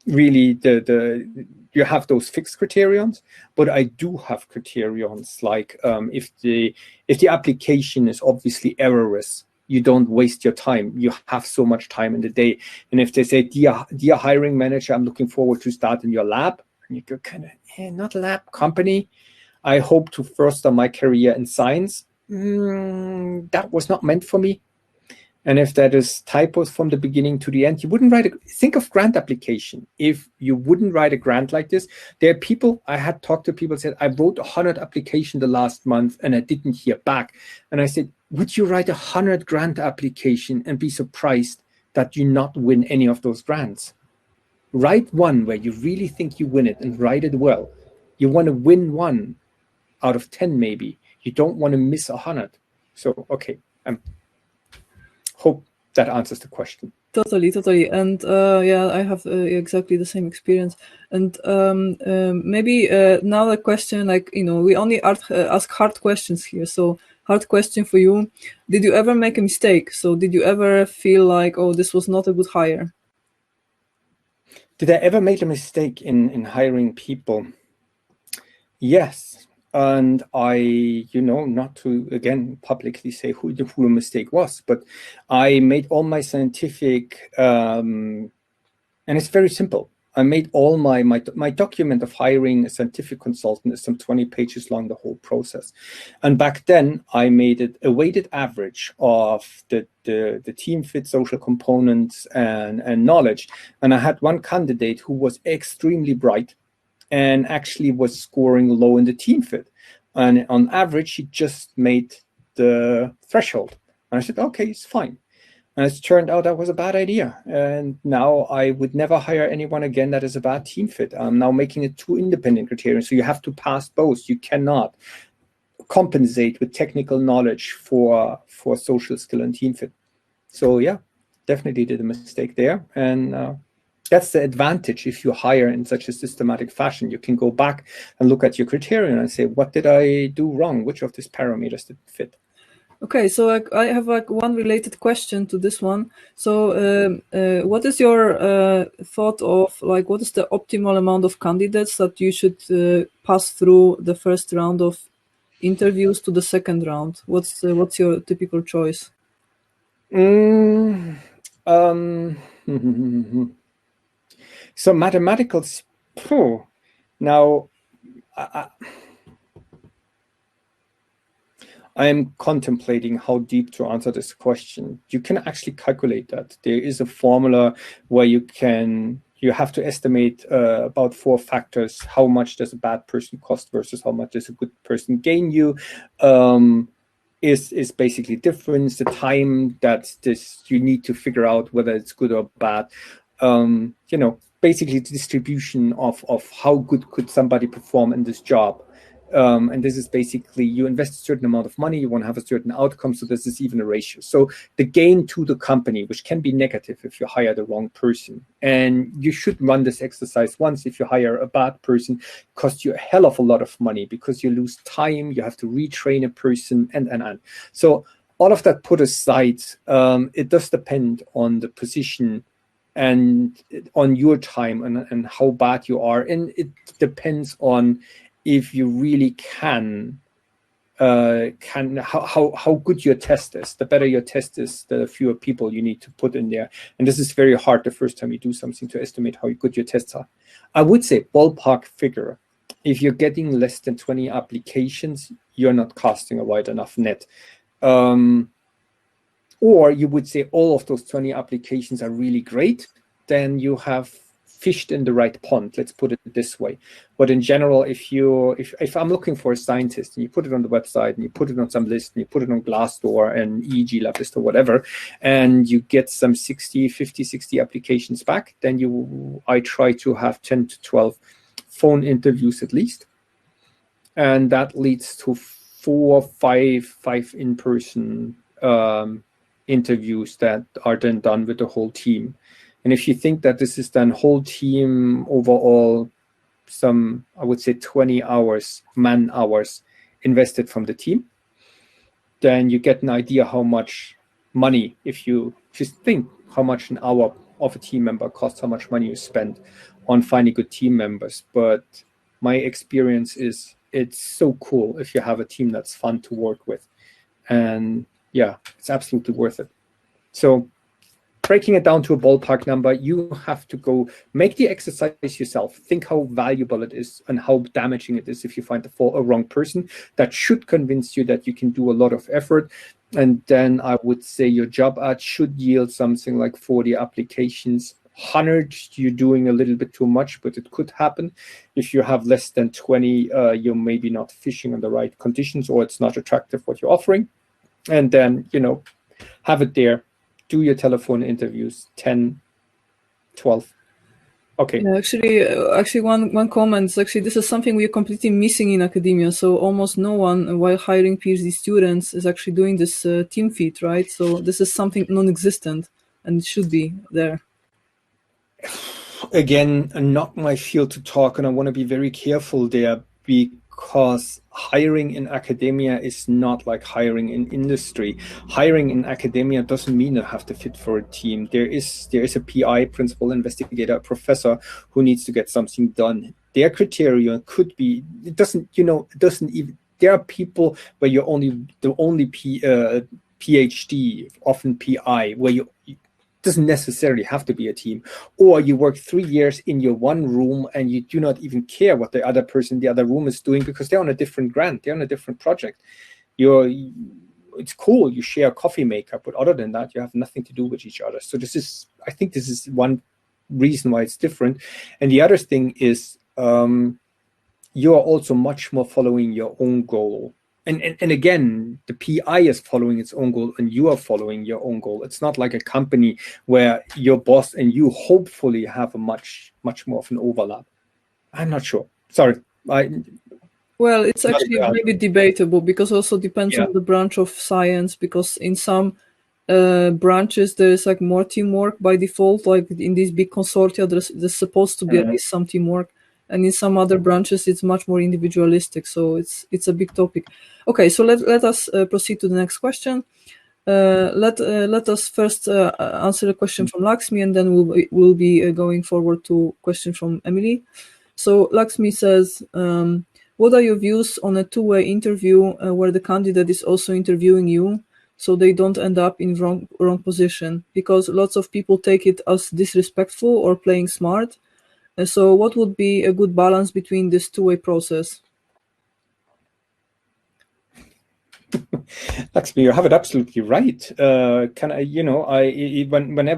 really you have those fixed criterions, but I do have criterions like if the application is obviously errorless, you don't waste your time. You have so much time in the day. And if they say, dear hiring manager, I'm looking forward to start in your lab, and you go kind of, not lab, company. I hope to further my career in science. That was not meant for me. And if that is typos from the beginning to the end, you wouldn't write think of grant application. If you wouldn't write a grant like this, there are people, I had talked to people said, I wrote 100 application the last month and I didn't hear back. And I said, would you write 100 grant application and be surprised that you not win any of those grants? Write one where you really think you win it and write it well. You want to win 1 out of 10 maybe. You don't want to miss 100. So, okay, hope that answers the question. Totally. And yeah, I have exactly the same experience. And maybe now a question, like, we only ask hard questions here. So hard question for you. Did you ever make a mistake? So did you ever feel like, oh, this was not a good hire? Did I ever make a mistake in hiring people? Yes. And I, not to, again, publicly say who the mistake was, but I made all my scientific, and it's very simple. I made all my document of hiring a scientific consultant is some 20 pages long, the whole process. And back then I made it a weighted average of the team fit, social components and knowledge. And I had one candidate who was extremely bright and actually was scoring low in the team fit. And on average, he just made the threshold. And I said, okay, it's fine. And it's turned out that was a bad idea. And now I would never hire anyone again that is a bad team fit. I'm now making it 2 independent criteria. So you have to pass both. You cannot compensate with technical knowledge for social skill and team fit. So yeah, definitely did a mistake there. And that's the advantage if you hire in such a systematic fashion. You can go back and look at your criterion and say, what did I do wrong? Which of these parameters didn't fit? Okay, so I have one related question to this one. So what is your thought of what is the optimal amount of candidates that you should pass through the first round of interviews to the second round? What's your typical choice? So mathematicals, now I am contemplating how deep to answer this question. You can actually calculate that. There is a formula where you have to estimate about 4 factors. How much does a bad person cost versus how much does a good person gain you? Is basically difference, the time that you need to figure out whether it's good or bad. Basically the distribution of how good could somebody perform in this job. And this is basically, you invest a certain amount of money, you want to have a certain outcome, so this is even a ratio. So the gain to the company, which can be negative if you hire the wrong person. And you should run this exercise once. If you hire a bad person, it costs you a hell of a lot of money because you lose time, you have to retrain a person, and. So all of that put aside, it does depend on the position and on your time and how bad you are. And it depends on if you really can how good your test is. The better your test is, the fewer people you need to put in there. And this is very hard the first time you do something to estimate how good your tests are. I would say ballpark figure. If you're getting less than 20 applications, you're not casting a wide enough net. Or you would say all of those 20 applications are really great, then you have fished in the right pond, let's put it this way. But in general, if I'm looking for a scientist and you put it on the website and you put it on some list and you put it on Glassdoor and EEG Lab list or whatever, and you get some 50, 60 applications back, then I try to have 10 to 12 phone interviews at least. And that leads to 4 or 5 in-person interviews that are then done with the whole team. And if you think that this is done whole team overall, some, I would say 20 hours, man hours invested from the team, then you get an idea how much money, if you just think how much an hour of a team member costs, how much money you spend on finding good team members. But my experience is it's so cool if you have a team that's fun to work with. And yeah, it's absolutely worth it. So breaking it down to a ballpark number, you have to go make the exercise yourself. Think how valuable it is and how damaging it is if you find a wrong person. That should convince you that you can do a lot of effort. And then I would say your job ad should yield something like 40 applications. 100, you're doing a little bit too much, but it could happen. If you have less than 20, you're maybe not fishing on the right conditions, or it's not attractive what you're offering. And then, have it there. Do your telephone interviews, 10, 12. Okay. Yeah, actually, one comment is actually this is something we are completely missing in academia. So almost no one, while hiring PhD students, is actually doing this team feat, right? So this is something non-existent, and it should be there. Again, not my field to talk, and I want to be very careful there, because hiring in academia is not like hiring in industry. Hiring in academia doesn't mean you have to fit for a team. There is a PI, principal investigator, a professor, who needs to get something done. Their criteria could be, it doesn't even, there are people where you're the only PhD, often PI, where it doesn't necessarily have to be a team, or you work 3 years in your one room and you do not even care what the other person in the other room is doing, because they're on a different grant, they're on a different project. It's cool, you share a coffee maker, but other than that, you have nothing to do with each other. So I think this is one reason why it's different. And the other thing is, you are also much more following your own goal. And again, the PI is following its own goal and you are following your own goal. It's not like a company where your boss and you hopefully have a much more of an overlap. I'm not sure. Sorry. Well, it's actually maybe debatable, because also depends on the branch of science, because in some branches there's like more teamwork by default, like in these big consortia there's supposed to be at least some teamwork, and in some other branches it's much more individualistic. So it's a big topic. Okay, so let us proceed to the next question. Let us first answer a question from Lakshmi, and then we'll be going forward to question from Emily. So Lakshmi says, what are your views on a two-way interview where the candidate is also interviewing you, so they don't end up in wrong position? Because lots of people take it as disrespectful or playing smart. So what would be a good balance between this two-way process? Lakshmi, you have it absolutely right. Whenever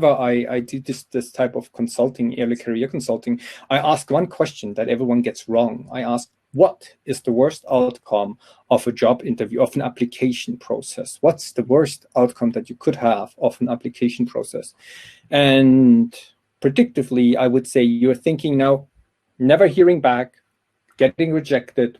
I do this type of consulting, early career consulting, I ask one question that everyone gets wrong. I ask, what is the worst outcome of a job interview, of an application process? What's the worst outcome that you could have of an application process? And predictively, I would say you're thinking now, never hearing back, getting rejected,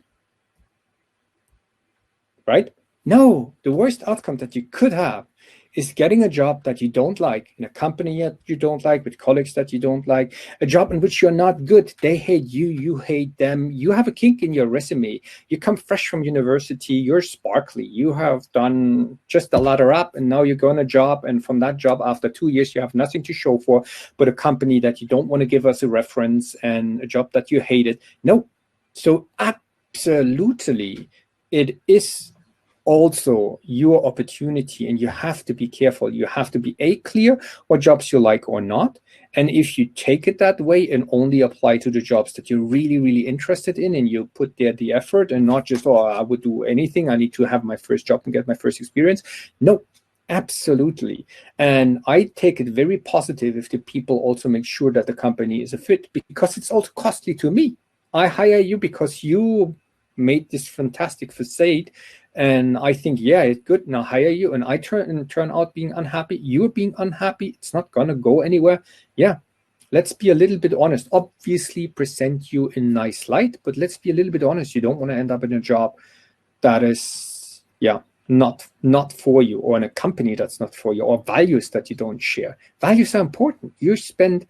right? No, the worst outcome that you could have is getting a job that you don't like, in a company that you don't like, with colleagues that you don't like, a job in which you're not good. They hate you, you hate them. You have a kink in your resume. You come fresh from university, you're sparkly. You have done just a ladder up, and now you go on a job, and from that job, after 2 years, you have nothing to show for, but a company that you don't want to give us a reference, and a job that you hated. No. So absolutely, it is also your opportunity, and you have to be careful. You have to be clear what jobs you like or not. And if you take it that way and only apply to the jobs that you're really, really interested in, and you put there the effort, and not just, oh, I would do anything, I need to have my first job and get my first experience. No, absolutely. And I take it very positive if the people also make sure that the company is a fit, because it's also costly to me. I hire you because you made this fantastic facade, and I think, yeah, it's good, now hire you, and I turn out being unhappy, you're being unhappy, it's not gonna go anywhere. Yeah, let's be a little bit honest. Obviously present you in nice light, but let's be a little bit honest. You don't want to end up in a job that is, not for you, or in a company that's not for you, or values that you don't share. Values are important. You spend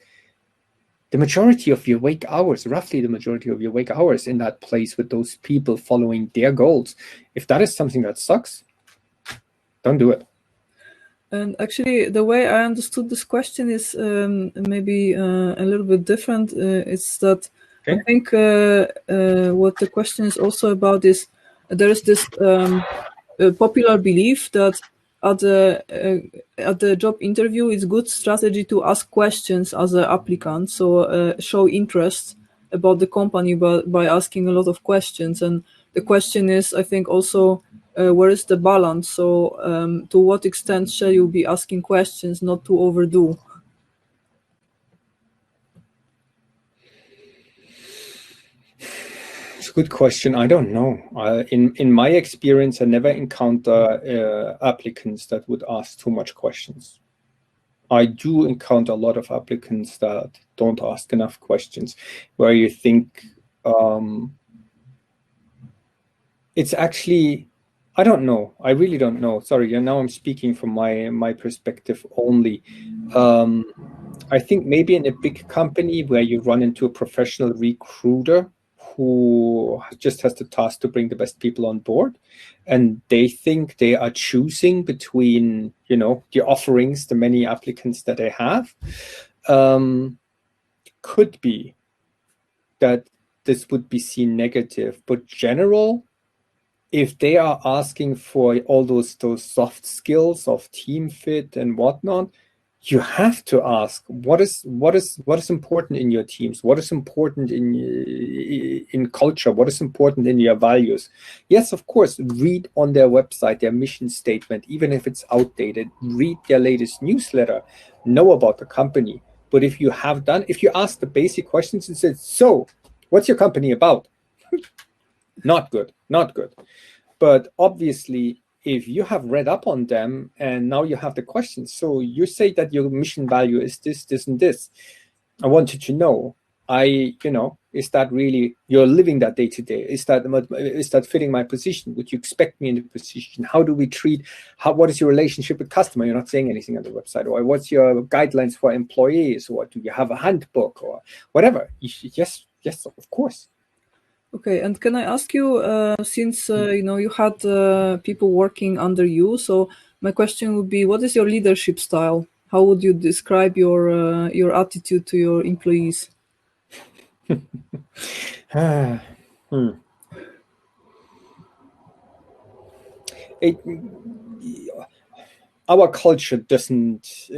the majority of your wake hours, roughly the majority of your wake hours, in that place with those people following their goals. If that is something that sucks, don't do it. And actually, the way I understood this question is maybe a little bit different. It's that I think what the question is also about is there is this popular belief that at the job interview, it's good strategy to ask questions as an applicant, so show interest about the company by asking a lot of questions. And the question is, I think, also where is the balance? So to what extent shall you be asking questions, not to overdo? It's a good question. I don't know. In my experience, I never encounter applicants that would ask too much questions. I do encounter a lot of applicants that don't ask enough questions, where you think it's actually, I don't know. I really don't know. Sorry, now I'm speaking from my perspective only. I think maybe in a big company where you run into a professional recruiter who just has the task to bring the best people on board, and they think they are choosing between, the offerings, the many applicants that they have, could be that this would be seen negative. But general, if they are asking for all those soft skills of team fit and whatnot, you have to ask what is important in your teams, what is important in culture, what is important in your values. Yes, of course, read on their website their mission statement, even if it's outdated. Read their latest newsletter, know about the company. But if you ask the basic questions and said, so what's your company about? Not good. But obviously, if you have read up on them and now you have the questions, so you say that your mission value is this, this, and this. I wanted to know, is that really you're living that day to day? Is that fitting my position? Would you expect me in the position? How do we treat? What is your relationship with customer? You're not saying anything on the website. Or what's your guidelines for employees? Or do you have a handbook or whatever? Yes, of course. Okay, and can I ask you, since you had people working under you, so my question would be, what is your leadership style? How would you describe your attitude to your employees? Our culture doesn't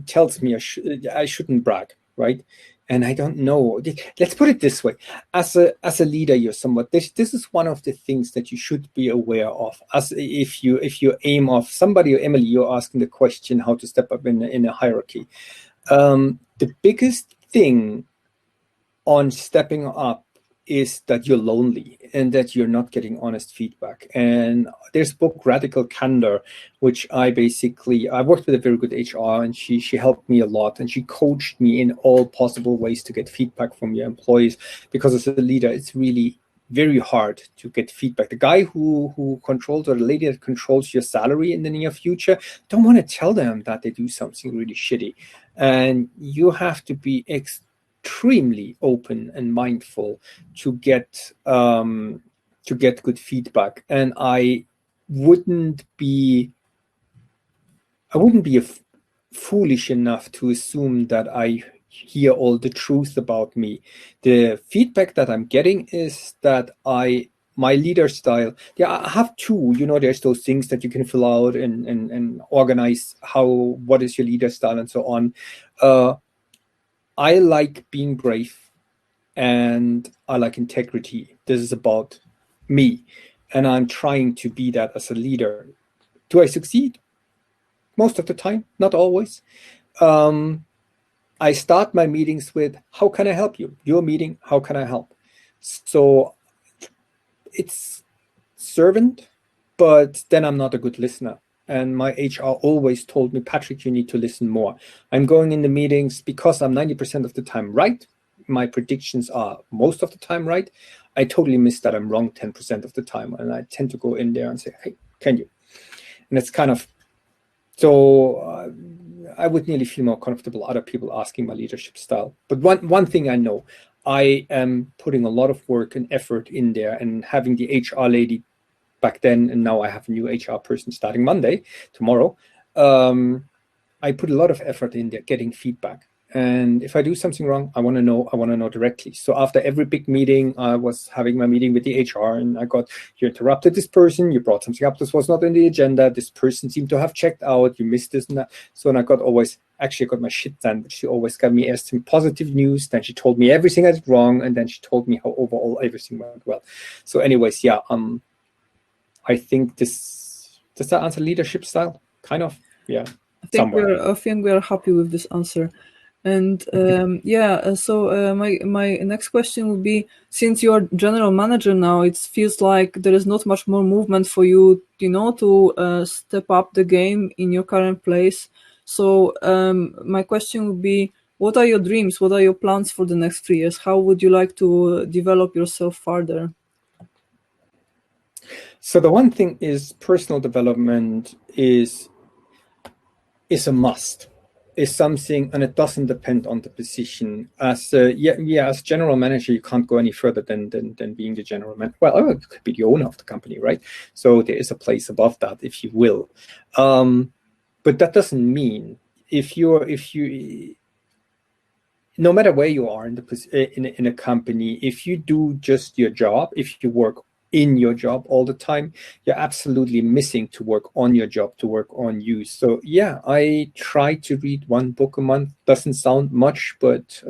tells me I shouldn't brag, right? And I don't know. Let's put it this way: as a leader, you're somewhat. This is one of the things that you should be aware of. As if you aim off somebody, or Emily, you're asking the question how to step up in a hierarchy. The biggest thing on stepping up is that you're lonely and that you're not getting honest feedback. And there's a book, Radical Candor, which I worked with a very good HR, and she helped me a lot, and she coached me in all possible ways to get feedback from your employees, because as a leader, it's really very hard to get feedback. The guy who controls, or the lady that controls your salary in the near future, don't want to tell them that they do something really shitty. And you have to be extremely open and mindful to get good feedback. And I wouldn't be foolish enough to assume that I hear all the truth about me. The feedback that I'm getting is that my leader style, I have two, there's those things that you can fill out and organize what is your leader style and so on. I like being brave, and I like integrity. This is about me, and I'm trying to be that as a leader. Do I succeed? Most of the time, not always. I start my meetings with, how can I help you? Your meeting, how can I help? So it's servant, but then I'm not a good listener. And my HR always told me, Patrick, you need to listen more. I'm going in the meetings because I'm 90% of the time right. My predictions are most of the time right. I totally miss that I'm wrong 10% of the time. And I tend to go in there and say, hey, can you? And it's kind of, so I would nearly feel more comfortable other people asking my leadership style. But one thing I know, I am putting a lot of work and effort in there, and having the HR lady back then, and now I have a new HR person starting Monday, tomorrow. I put a lot of effort in there getting feedback. And if I do something wrong, I want to know directly. So after every big meeting, I was having my meeting with the HR, and I got, you interrupted this person, you brought something up, this was not in the agenda, this person seemed to have checked out, you missed this and that. So, and I got my shit done, but she always got me some positive news. Then she told me everything I did wrong, and then she told me how overall everything went well. So anyways, yeah, I think does that answer leadership style? Kind of, yeah. I think we are happy with this answer. And my next question would be, since you're general manager now, it feels like there is not much more movement for you, to step up the game in your current place. So my question would be, what are your dreams? What are your plans for the next 3 years? How would you like to develop yourself further? So the one thing is personal development is a must. Is something, and it doesn't depend on the position. As as general manager, you can't go any further than being the general manager. Well, you could be the owner of the company, right? So there is a place above that, if you will. But that doesn't mean if you no matter where you are in a company, if you do just your job, if you work in your job all the time, you're absolutely missing to work on your job, to work on you. So yeah, I try to read 1 book a month. Doesn't sound much, but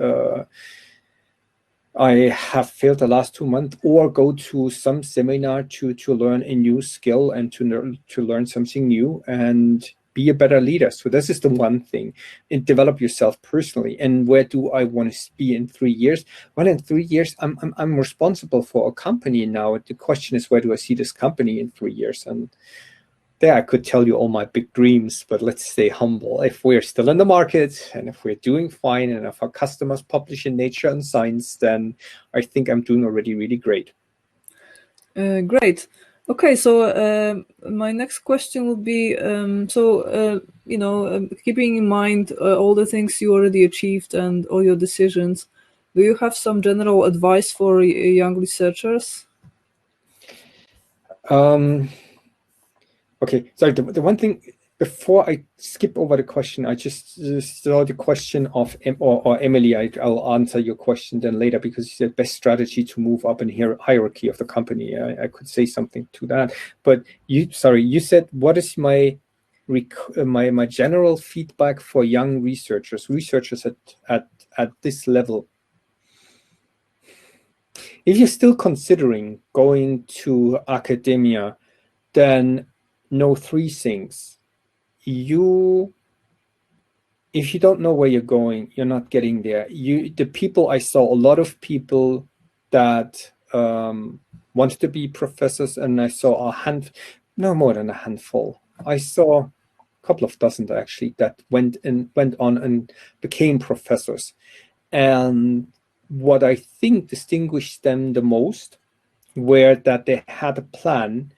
I have failed the last 2 months, or go to some seminar to learn a new skill and to learn something new and be a better leader. So this is the one thing, and develop yourself personally. And where do I want to be in 3 years? Well, in 3 years, I'm responsible for a company now. The question is, where do I see this company in 3 years? And there I could tell you all my big dreams, but let's stay humble. If we're still in the market and if we're doing fine and if our customers publish in Nature and Science, then I think I'm doing already really great. Great. Okay, so my next question would be, keeping in mind all the things you already achieved and all your decisions, do you have some general advice for young researchers? Okay, sorry, the one thing, before I skip over the question, I just saw the question of Emily. I'll answer your question then later, because you said best strategy to move up in hierarchy of the company. I could say something to that, but you said, what is my general feedback for young researchers at this level? If you're still considering going to academia, then know 3 things. If you don't know where you're going, you're not getting there. I saw a lot of people that wanted to be professors, and I saw no more than a handful. I saw a couple of dozen actually that went on and became professors. And what I think distinguished them the most were that they had a plan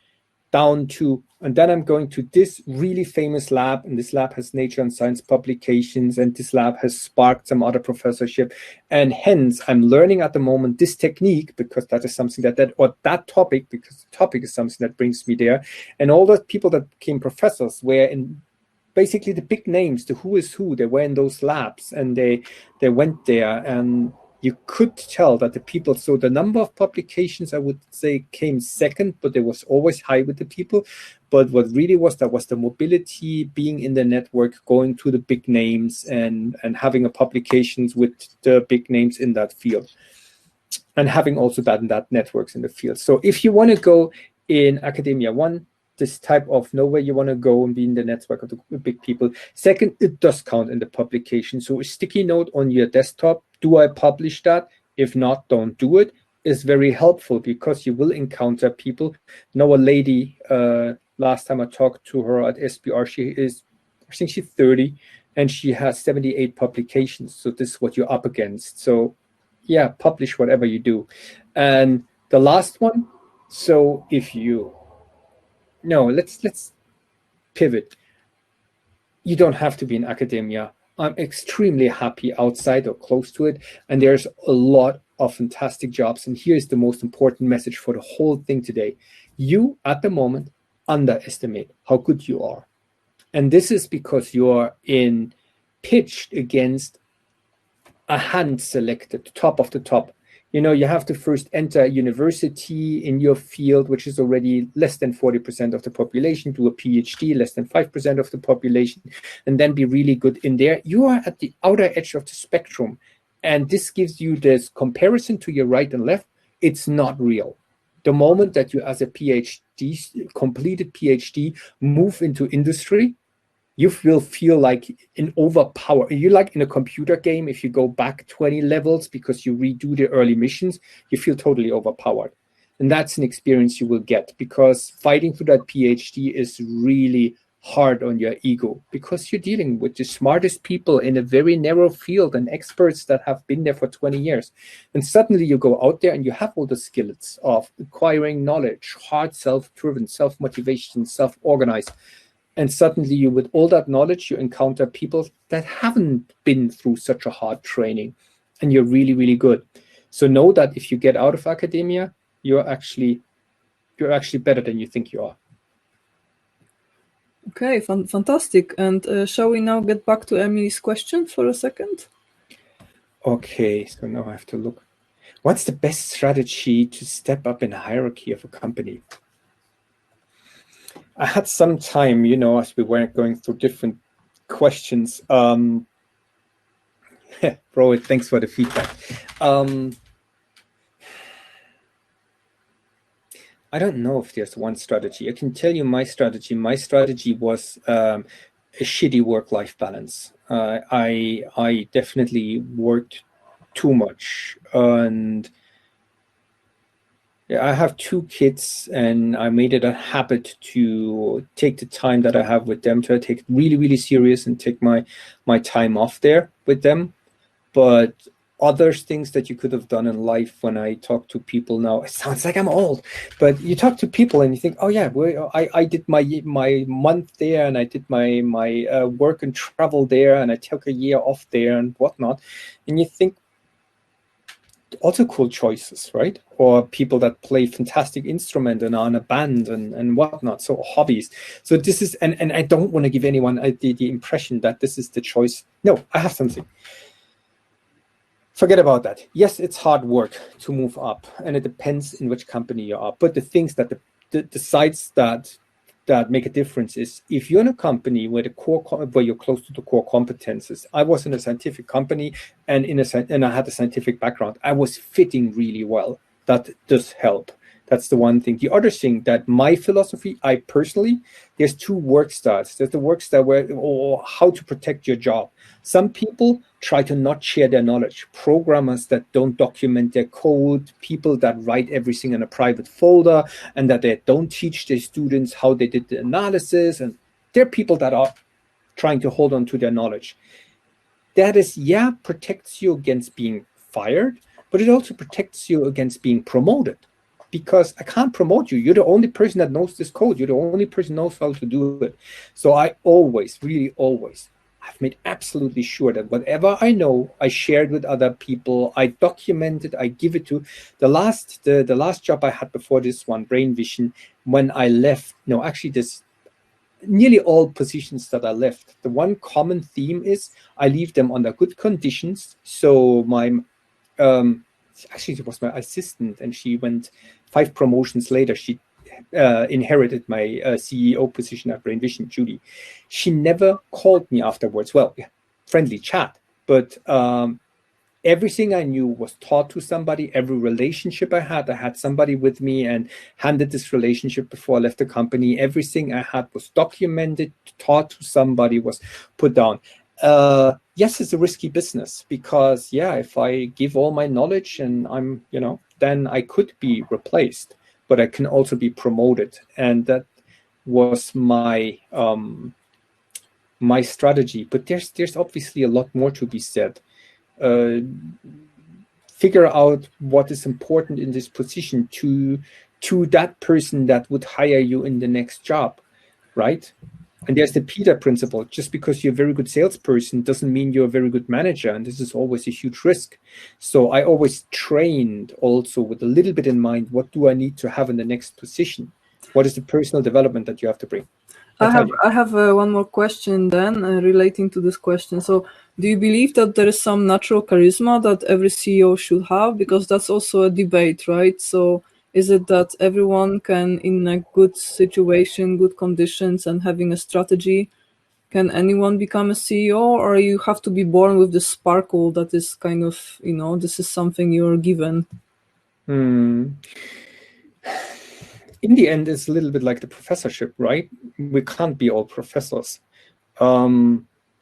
down to, and then I'm going to this really famous lab, and this lab has Nature and Science publications, and this lab has sparked some other professorship, and hence I'm learning at the moment this technique because that is something that topic, because the topic is something that brings me there. And all the people that became professors were in basically the big names, the who is who. They were in those labs, and they went there, and you could tell that the people, so the number of publications, I would say, came second, but it was always high with the people. But what really was the mobility, being in the network, going to the big names and having a publications with the big names in that field, and having also that networks in the field. So if you want to go in academia, one, this type of know where you want to go and be in the network of the big people. Second, it does count in the publication. So a sticky note on your desktop, do I publish that? If not, don't do it, is very helpful, because you will encounter people. Know a lady, last time I talked to her at SBR, I think she's 30, and she has 78 publications. So this is what you're up against. So yeah, publish whatever you do. And the last one, so let's pivot. You don't have to be in academia. I'm extremely happy outside or close to it, and there's a lot of fantastic jobs. And here's the most important message for the whole thing today. You, at the moment, underestimate how good you are. And this is because you're pitched against a hand-selected top of the top. You have to first enter a university in your field, which is already less than 40% of the population, do a PhD, less than 5% of the population, and then be really good in there. You are at the outer edge of the spectrum. And this gives you this comparison to your right and left. It's not real. The moment that you, as a PhD, completed PhD, move into industry, you will feel like an overpower. You like in a computer game, if you go back 20 levels because you redo the early missions, you feel totally overpowered. And that's an experience you will get, because fighting for that PhD is really hard on your ego, because you're dealing with the smartest people in a very narrow field and experts that have been there for 20 years. And suddenly you go out there and you have all the skills of acquiring knowledge, hard self-driven, self-motivation, self-organized. And suddenly you, with all that knowledge, you encounter people that haven't been through such a hard training, and you're really, really good. So know that if you get out of academia, you're actually better than you think you are. Okay, fantastic. And shall we now get back to Emily's question for a second? Okay, so now I have to look. What's the best strategy to step up in the hierarchy of a company? I had some time, as we were going through different questions. Bro, thanks for the feedback. I don't know if there's one strategy. I can tell you my strategy. My strategy was a shitty work-life balance. I definitely worked too much, and I have 2 kids, and I made it a habit to take the time that I have with them, to take it really, really serious and take my time off there with them. But other things that you could have done in life, when I talk to people now, it sounds like I'm old, but you talk to people and you think, oh yeah, I did my month there, and I did my work and travel there, and I took a year off there and whatnot. And you think, also cool choices, right? Or people that play fantastic instrument and are in a band and whatnot, so hobbies. So this is, and I don't want to give anyone the impression that this is the choice. No, I have something. Forget about that. Yes, it's hard work to move up, and it depends in which company you are. But the things that the sides that make a difference is, if you're in a company where where you're close to the core competences. I was in a scientific company, and I had a scientific background. I was fitting really well. That does help. That's the one thing. The other thing, that my philosophy, I personally, there's 2 work styles. There's the work style or how to protect your job. Some people try to not share their knowledge. Programmers that don't document their code, people that write everything in a private folder, and that they don't teach their students how they did the analysis. And there are people that are trying to hold on to their knowledge. That is, protects you against being fired, but it also protects you against being promoted. Because I can't promote you. You're the only person that knows this code. You're the only person who knows how to do it. So I always, really always, I've made absolutely sure that whatever I know, I shared with other people. I document it. I give it to the last job I had before this one, Brain Vision. When I left, no, actually, this nearly all positions that I left, the one common theme is I leave them under good conditions. So my actually, it was my assistant, and she went 5 promotions later. She inherited my CEO position at Brain Vision, Judy. She never called me afterwards. Well, friendly chat, but everything I knew was taught to somebody. Every relationship I had somebody with me and handed this relationship before I left the company. Everything I had was documented, taught to somebody, was put down. Yes, it's a risky business, because if I give all my knowledge and I'm, then I could be replaced, but I can also be promoted. And that was my my strategy. But there's obviously a lot more to be said. Figure out what is important in this position to that person that would hire you in the next job, right? And there's the Peter principle. Just because you're a very good salesperson doesn't mean you're a very good manager. And this is always a huge risk. So I always trained also with a little bit in mind, what do I need to have in the next position? What is the personal development that you have to bring? I have one more question then relating to this question. So do you believe that there is some natural charisma that every CEO should have? Because that's also a debate, right? So is it that everyone can, in a good situation, good conditions, and having a strategy, can anyone become a CEO, or you have to be born with the sparkle that is kind of, this is something you're given? in the end, it's a little bit like the professorship, right? We can't be all professors.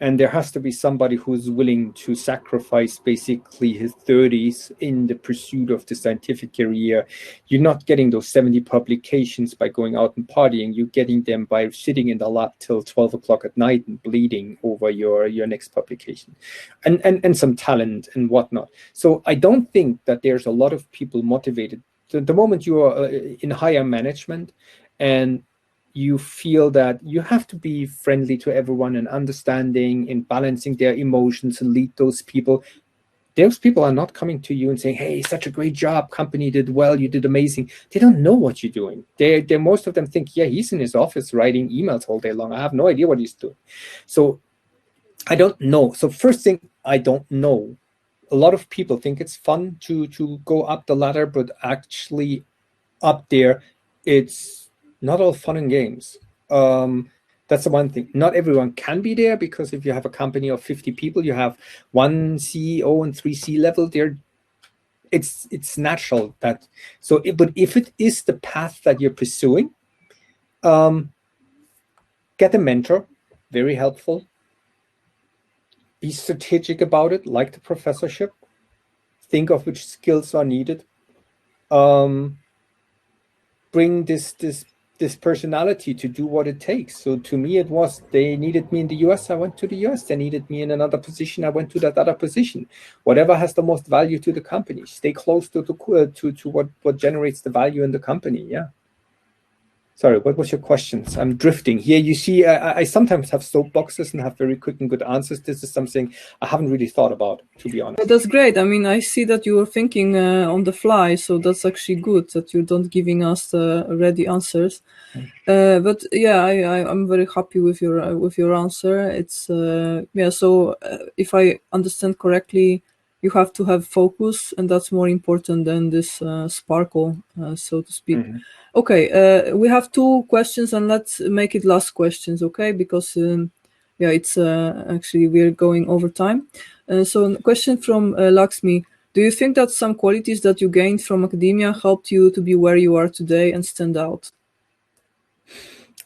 And there has to be somebody who's willing to sacrifice basically his 30s in the pursuit of the scientific career. You're not getting those 70 publications by going out and partying. You're getting them by sitting in the lab till 12 o'clock at night and bleeding over your next publication, and some talent and whatnot. So I don't think that there's a lot of people motivated. The moment you are in higher management and you feel that you have to be friendly to everyone and understanding and balancing their emotions and lead those people are not coming to you and saying, hey, such a great job, company did well, you did amazing. They don't know what you're doing. They're most of them think, yeah, he's in his office writing emails all day long. I have no idea what he's doing. So I don't know. So first thing, I don't know. A lot of people think it's fun to go up the ladder, but actually up there, it's not all fun and games. That's the one thing. Not everyone can be there, because if you have a company of 50 people, you have one CEO and 3 C-level there. It's natural that. So, but if it is the path that you're pursuing, get a mentor, very helpful. Be strategic about it, like the professorship. Think of which skills are needed. Bring this personality to do what it takes. So to me, it was, they needed me in the US, I went to the US. They needed me in another position, I went to that other position. Whatever has the most value to the company. Stay close to what generates the value in the company. Yeah. Sorry, what was your questions? I'm drifting here. You see, I sometimes have soapboxes and have very quick and good answers. This is something I haven't really thought about, to be honest. That's great. I mean, I see that you are thinking on the fly, so that's actually good that you don't giving us ready answers. But yeah, I'm very happy with your answer. It's yeah. So if I understand correctly, you have to have focus, and that's more important than this sparkle, so to speak. Mm-hmm. Okay, we have 2 questions, and let's make it last questions, okay? Because yeah, it's actually we're going over time. So a question from Lakshmi. Do you think that some qualities that you gained from academia helped you to be where you are today and stand out?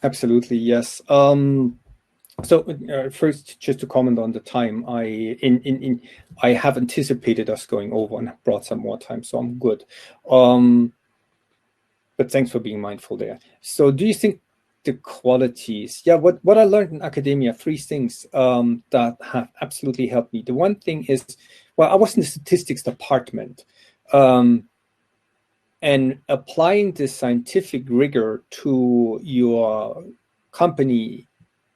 Absolutely, yes. So first, just to comment on the time, I have anticipated us going over and brought some more time, so I'm good. But thanks for being mindful there. So do you think the qualities, yeah, what I learned in academia, 3 things that have absolutely helped me. The one thing is, well, I was in the statistics department, and applying the scientific rigor to your company,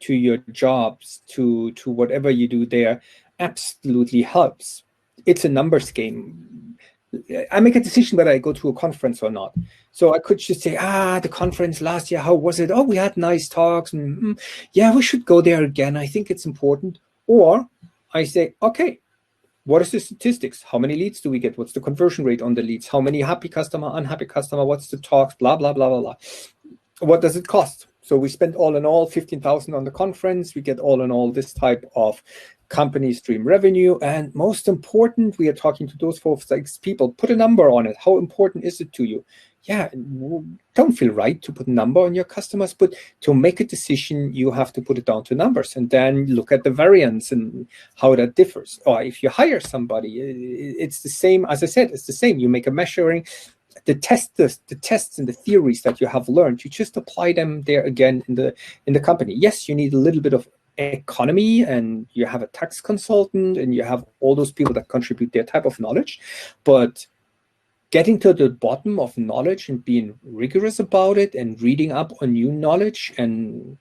to your jobs, to whatever you do there, absolutely helps. It's a numbers game. I make a decision whether I go to a conference or not. So I could just say, the conference last year, how was it? Oh, we had nice talks. And, yeah, we should go there again. I think it's important. Or I say, okay, what is the statistics? How many leads do we get? What's the conversion rate on the leads? How many happy customer, unhappy customer? What's the talks? Blah, blah, blah, blah, blah. What does it cost? So we spent all in all 15,000 on the conference. We get all in all this type of company stream revenue. And most important, we are talking to those folks, like people, put a number on it. How important is it to you? Yeah, don't feel right to put a number on your customers, but to make a decision, you have to put it down to numbers and then look at the variance and how that differs. Or if you hire somebody, it's the same. As I said, it's the same. You make a measuring. The tests and the theories that you have learned, you just apply them there again in the company. Yes, you need a little bit of economy, and you have a tax consultant, and you have all those people that contribute their type of knowledge, but getting to the bottom of knowledge and being rigorous about it and reading up on new knowledge and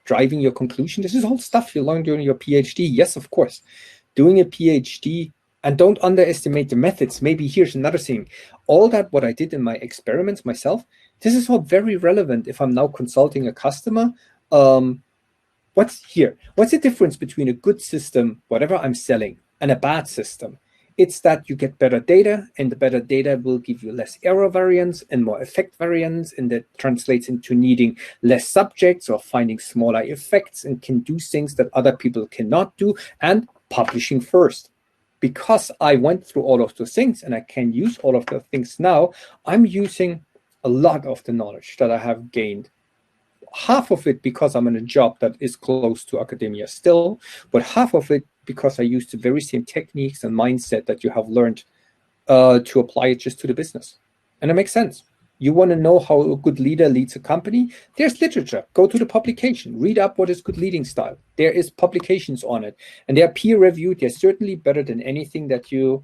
driving your conclusion. This is all stuff you learn during your PhD. Yes, of course. Doing a PhD, and don't underestimate the methods. Maybe here's another thing. All that what I did in my experiments myself, this is all very relevant if I'm now consulting a customer. What's the difference between a good system, whatever I'm selling, and a bad system? It's that you get better data, and the better data will give you less error variance and more effect variance, and that translates into needing less subjects or finding smaller effects and can do things that other people cannot do, and publishing first. Because I went through all of those things and I can use all of the things now, I'm using a lot of the knowledge that I have gained, half of it because I'm in a job that is close to academia still, but half of it because I use the very same techniques and mindset that you have learned to apply it just to the business. And it makes sense. You want to know how a good leader leads a company? There's literature. Go to the publication. Read up what is good leading style. There is publications on it. And they are peer-reviewed. They're certainly better than anything that your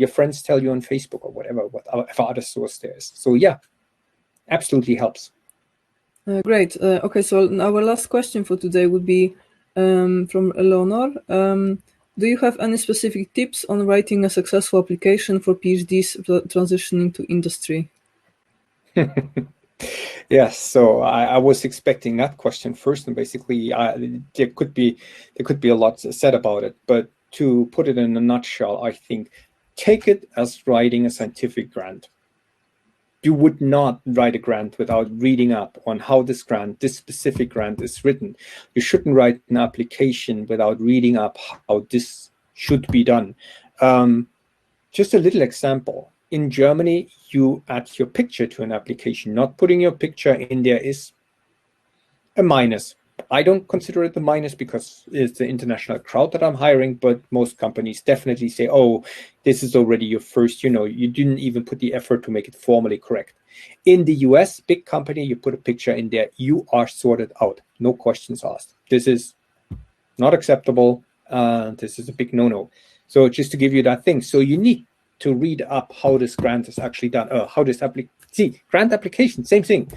friends tell you on Facebook or whatever other source there is. So yeah, absolutely helps. Great. Okay, so our last question for today would be from Eleanor. Do you have any specific tips on writing a successful application for PhDs transitioning to industry? Yes, so I was expecting that question first, and basically there could be a lot said about it. But to put it in a nutshell, I think take it as writing a scientific grant. You would not write a grant without reading up on how this specific grant is written. You shouldn't write an application without reading up how this should be done. Just a little example. In Germany, you add your picture to an application. Not putting your picture in there is a minus. I don't consider it a minus because it's the international crowd that I'm hiring, but most companies definitely say, oh, this is already your first, you didn't even put the effort to make it formally correct. In the US, big company, you put a picture in there, you are sorted out. No questions asked. This is not acceptable. This is a big no-no. So just to give you that thing. So you need to read up how this grant is actually done. Grant application, same thing.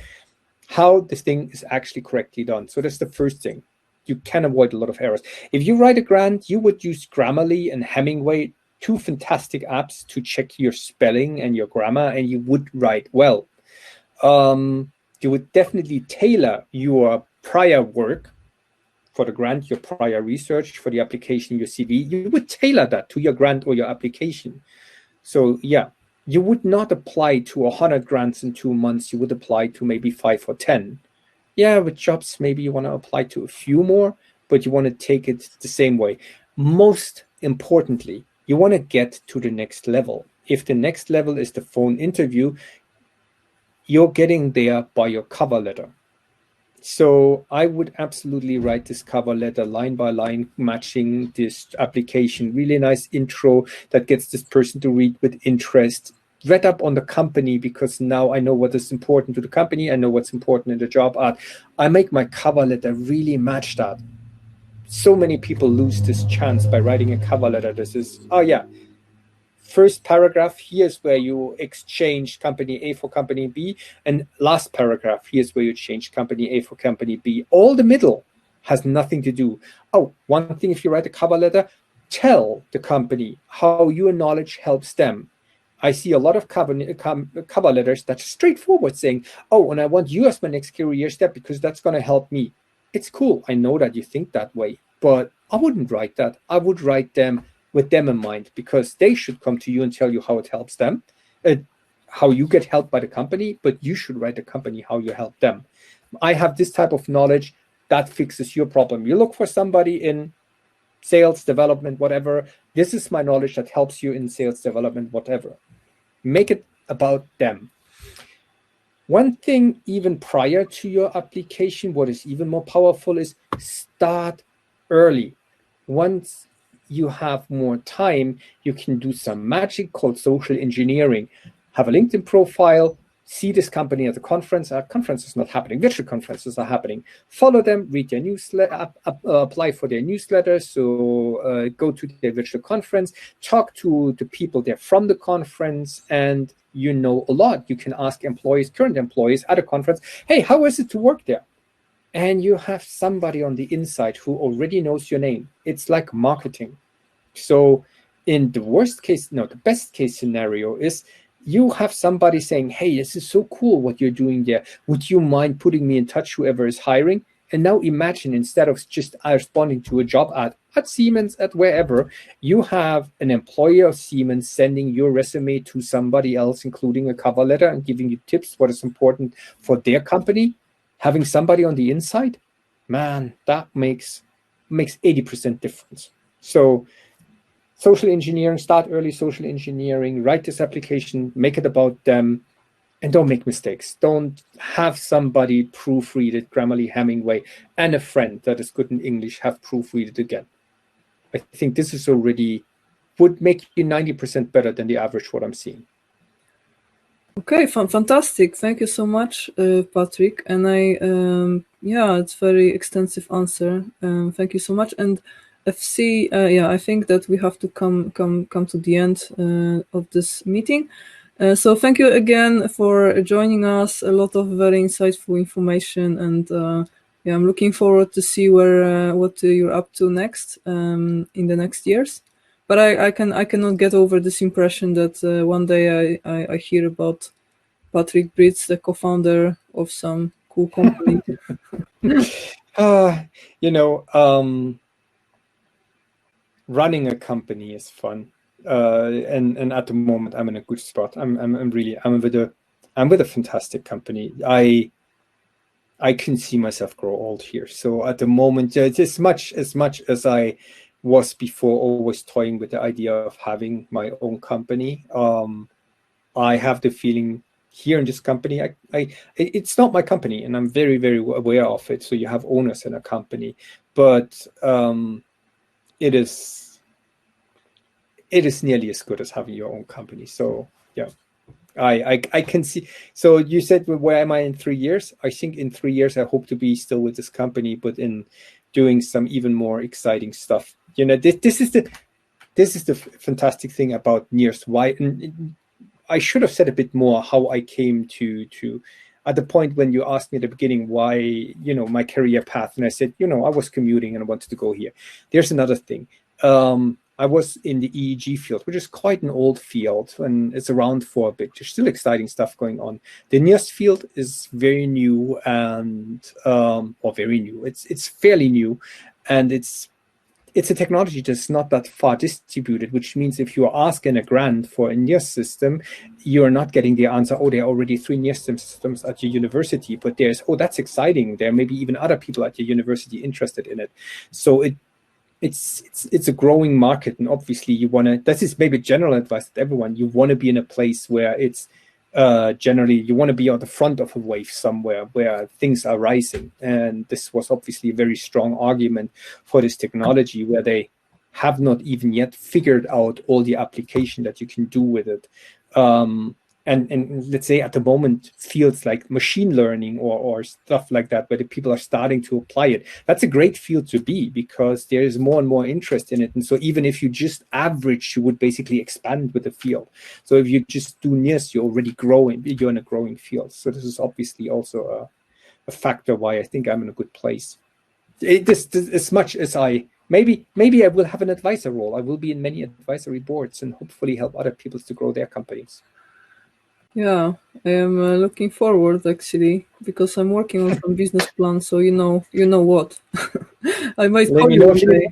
How this thing is actually correctly done. So that's the first thing. You can avoid a lot of errors. If you write a grant, you would use Grammarly and Hemingway, two fantastic apps to check your spelling and your grammar, and you would write well. You would definitely tailor your prior work for the grant, your prior research, for the application, your CV. You would tailor that to your grant or your application. So yeah, you would not apply to 100 grants in 2 months. You would apply to maybe 5 or 10. Yeah, with jobs, maybe you want to apply to a few more, but you want to take it the same way. Most importantly, you want to get to the next level. If the next level is the phone interview, you're getting there by your cover letter. So I would absolutely write this cover letter line by line, matching this application. Really nice intro that gets this person to read with interest. Read up on the company, because now I know what is important to the company. I know what's important in the job ad. I make my cover letter really match that. So many people lose this chance by writing a cover letter. This is, oh yeah, first paragraph, here's where you exchange company A for company B, and last paragraph, here's where you change company A for company B. All the middle has nothing to do. Oh, one thing, if you write a cover letter, tell the company how your knowledge helps them. I see a lot of cover letters that's straightforward, saying, oh, and I want you as my next career step because that's going to help me. It's cool. I know that you think that way, but I wouldn't write that. I would write them with them in mind, because they should come to you and tell you how it helps them, how you get helped by the company, but you should write the company how you help them. I have this type of knowledge that fixes your problem. You look for somebody in sales, development, whatever. This is my knowledge that helps you in sales, development, whatever. Make it about them. One thing even prior to your application, what is even more powerful, is start early. Once you have more time, you can do some magic called social engineering. Have a LinkedIn profile, see this company at the conference. Conference is not happening, virtual conferences are happening. Follow them, read their newsletter, apply for their newsletter. So go to their virtual conference, talk to the people there from the conference, and you know a lot. You can ask current employees at a conference, hey, how is it to work there? And you have somebody on the inside who already knows your name. It's like marketing. So in the best case scenario is you have somebody saying, hey, this is so cool what you're doing there. Would you mind putting me in touch, whoever is hiring? And now imagine, instead of just responding to a job ad at Siemens, at wherever, you have an employee of Siemens sending your resume to somebody else, including a cover letter and giving you tips what is important for their company. Having somebody on the inside, man, that makes 80% difference. So social engineering, start early social engineering, write this application, make it about them, And don't make mistakes. Don't have somebody proofread it, Grammarly, Hemingway, and a friend that is good in English have proofread it again. I think this is already would make you 90% better than the average what I'm seeing. Okay, fantastic. Thank you so much, Patrick. And yeah, it's very extensive answer. Thank you so much. And FC, yeah, I think that we have to come to the end of this meeting. So thank you again for joining us. A lot of very insightful information, and yeah, I'm looking forward to see where what you're up to next in the next years. But I cannot get over this impression that one day I hear about Patrick Britz, the co-founder of some cool company. You know, running a company is fun, and at the moment I'm in a good spot. I'm with a fantastic company. I can see myself grow old here. So at the moment, as much as I was before always toying with the idea of having my own company, I have the feeling here in this company, it's not my company, and I'm very, very aware of it. So you have owners in a company, but it is nearly as good as having your own company. So yeah. I can see. So you said, where am I in 3 years? I think in 3 years, I hope to be still with this company, but in doing some even more exciting stuff. You know, this is the fantastic thing about NIRx. Why? And I should have said a bit more how I came to at the point when you asked me at the beginning why, you know, my career path, and I said, you know, I was commuting and I wanted to go here. There's another thing. I was in the EEG field, which is quite an old field, and it's around for a bit. There's still exciting stuff going on. The NIRS field is very new, and or very new. It's fairly new, and it's a technology that's not that far distributed, which means if you are asking a grant for a NIRS system, you're not getting the answer, oh, there are already 3 NIRS systems at your university, but there's, oh, that's exciting. There may be even other people at your university interested in it. So it's a growing market, and obviously you want to, this is maybe general advice to everyone, you want to be in a place where it's generally you want to be on the front of a wave somewhere where things are rising. And this was obviously a very strong argument for this technology, where they have not even yet figured out all the application that you can do with it. And let's say at the moment, fields like machine learning or stuff like that, where the people are starting to apply it. That's a great field to be, because there is more and more interest in it. And so even if you just average, you would basically expand with the field. So if you just do NIRS, you're already growing, you're in a growing field. So this is obviously also a factor why I think I'm in a good place. This as much as maybe I will have an advisor role. I will be in many advisory boards and hopefully help other people to grow their companies. Yeah, I am looking forward, actually, because I'm working on some business plan. So you know what, I might call you one day.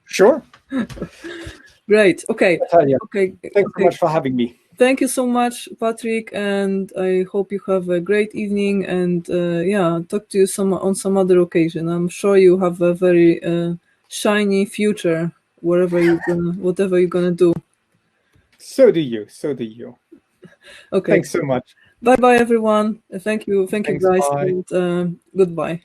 Sure. Great. Okay. Natalia, okay. Thanks so much for having me. Thank you so much, Patrick, and I hope you have a great evening. And yeah, talk to you on some other occasion. I'm sure you have a very shiny future whatever you're gonna do. So do you. So do you. Okay. Thanks so much. Bye bye, everyone. Thank you, Thanks, guys, bye. and goodbye.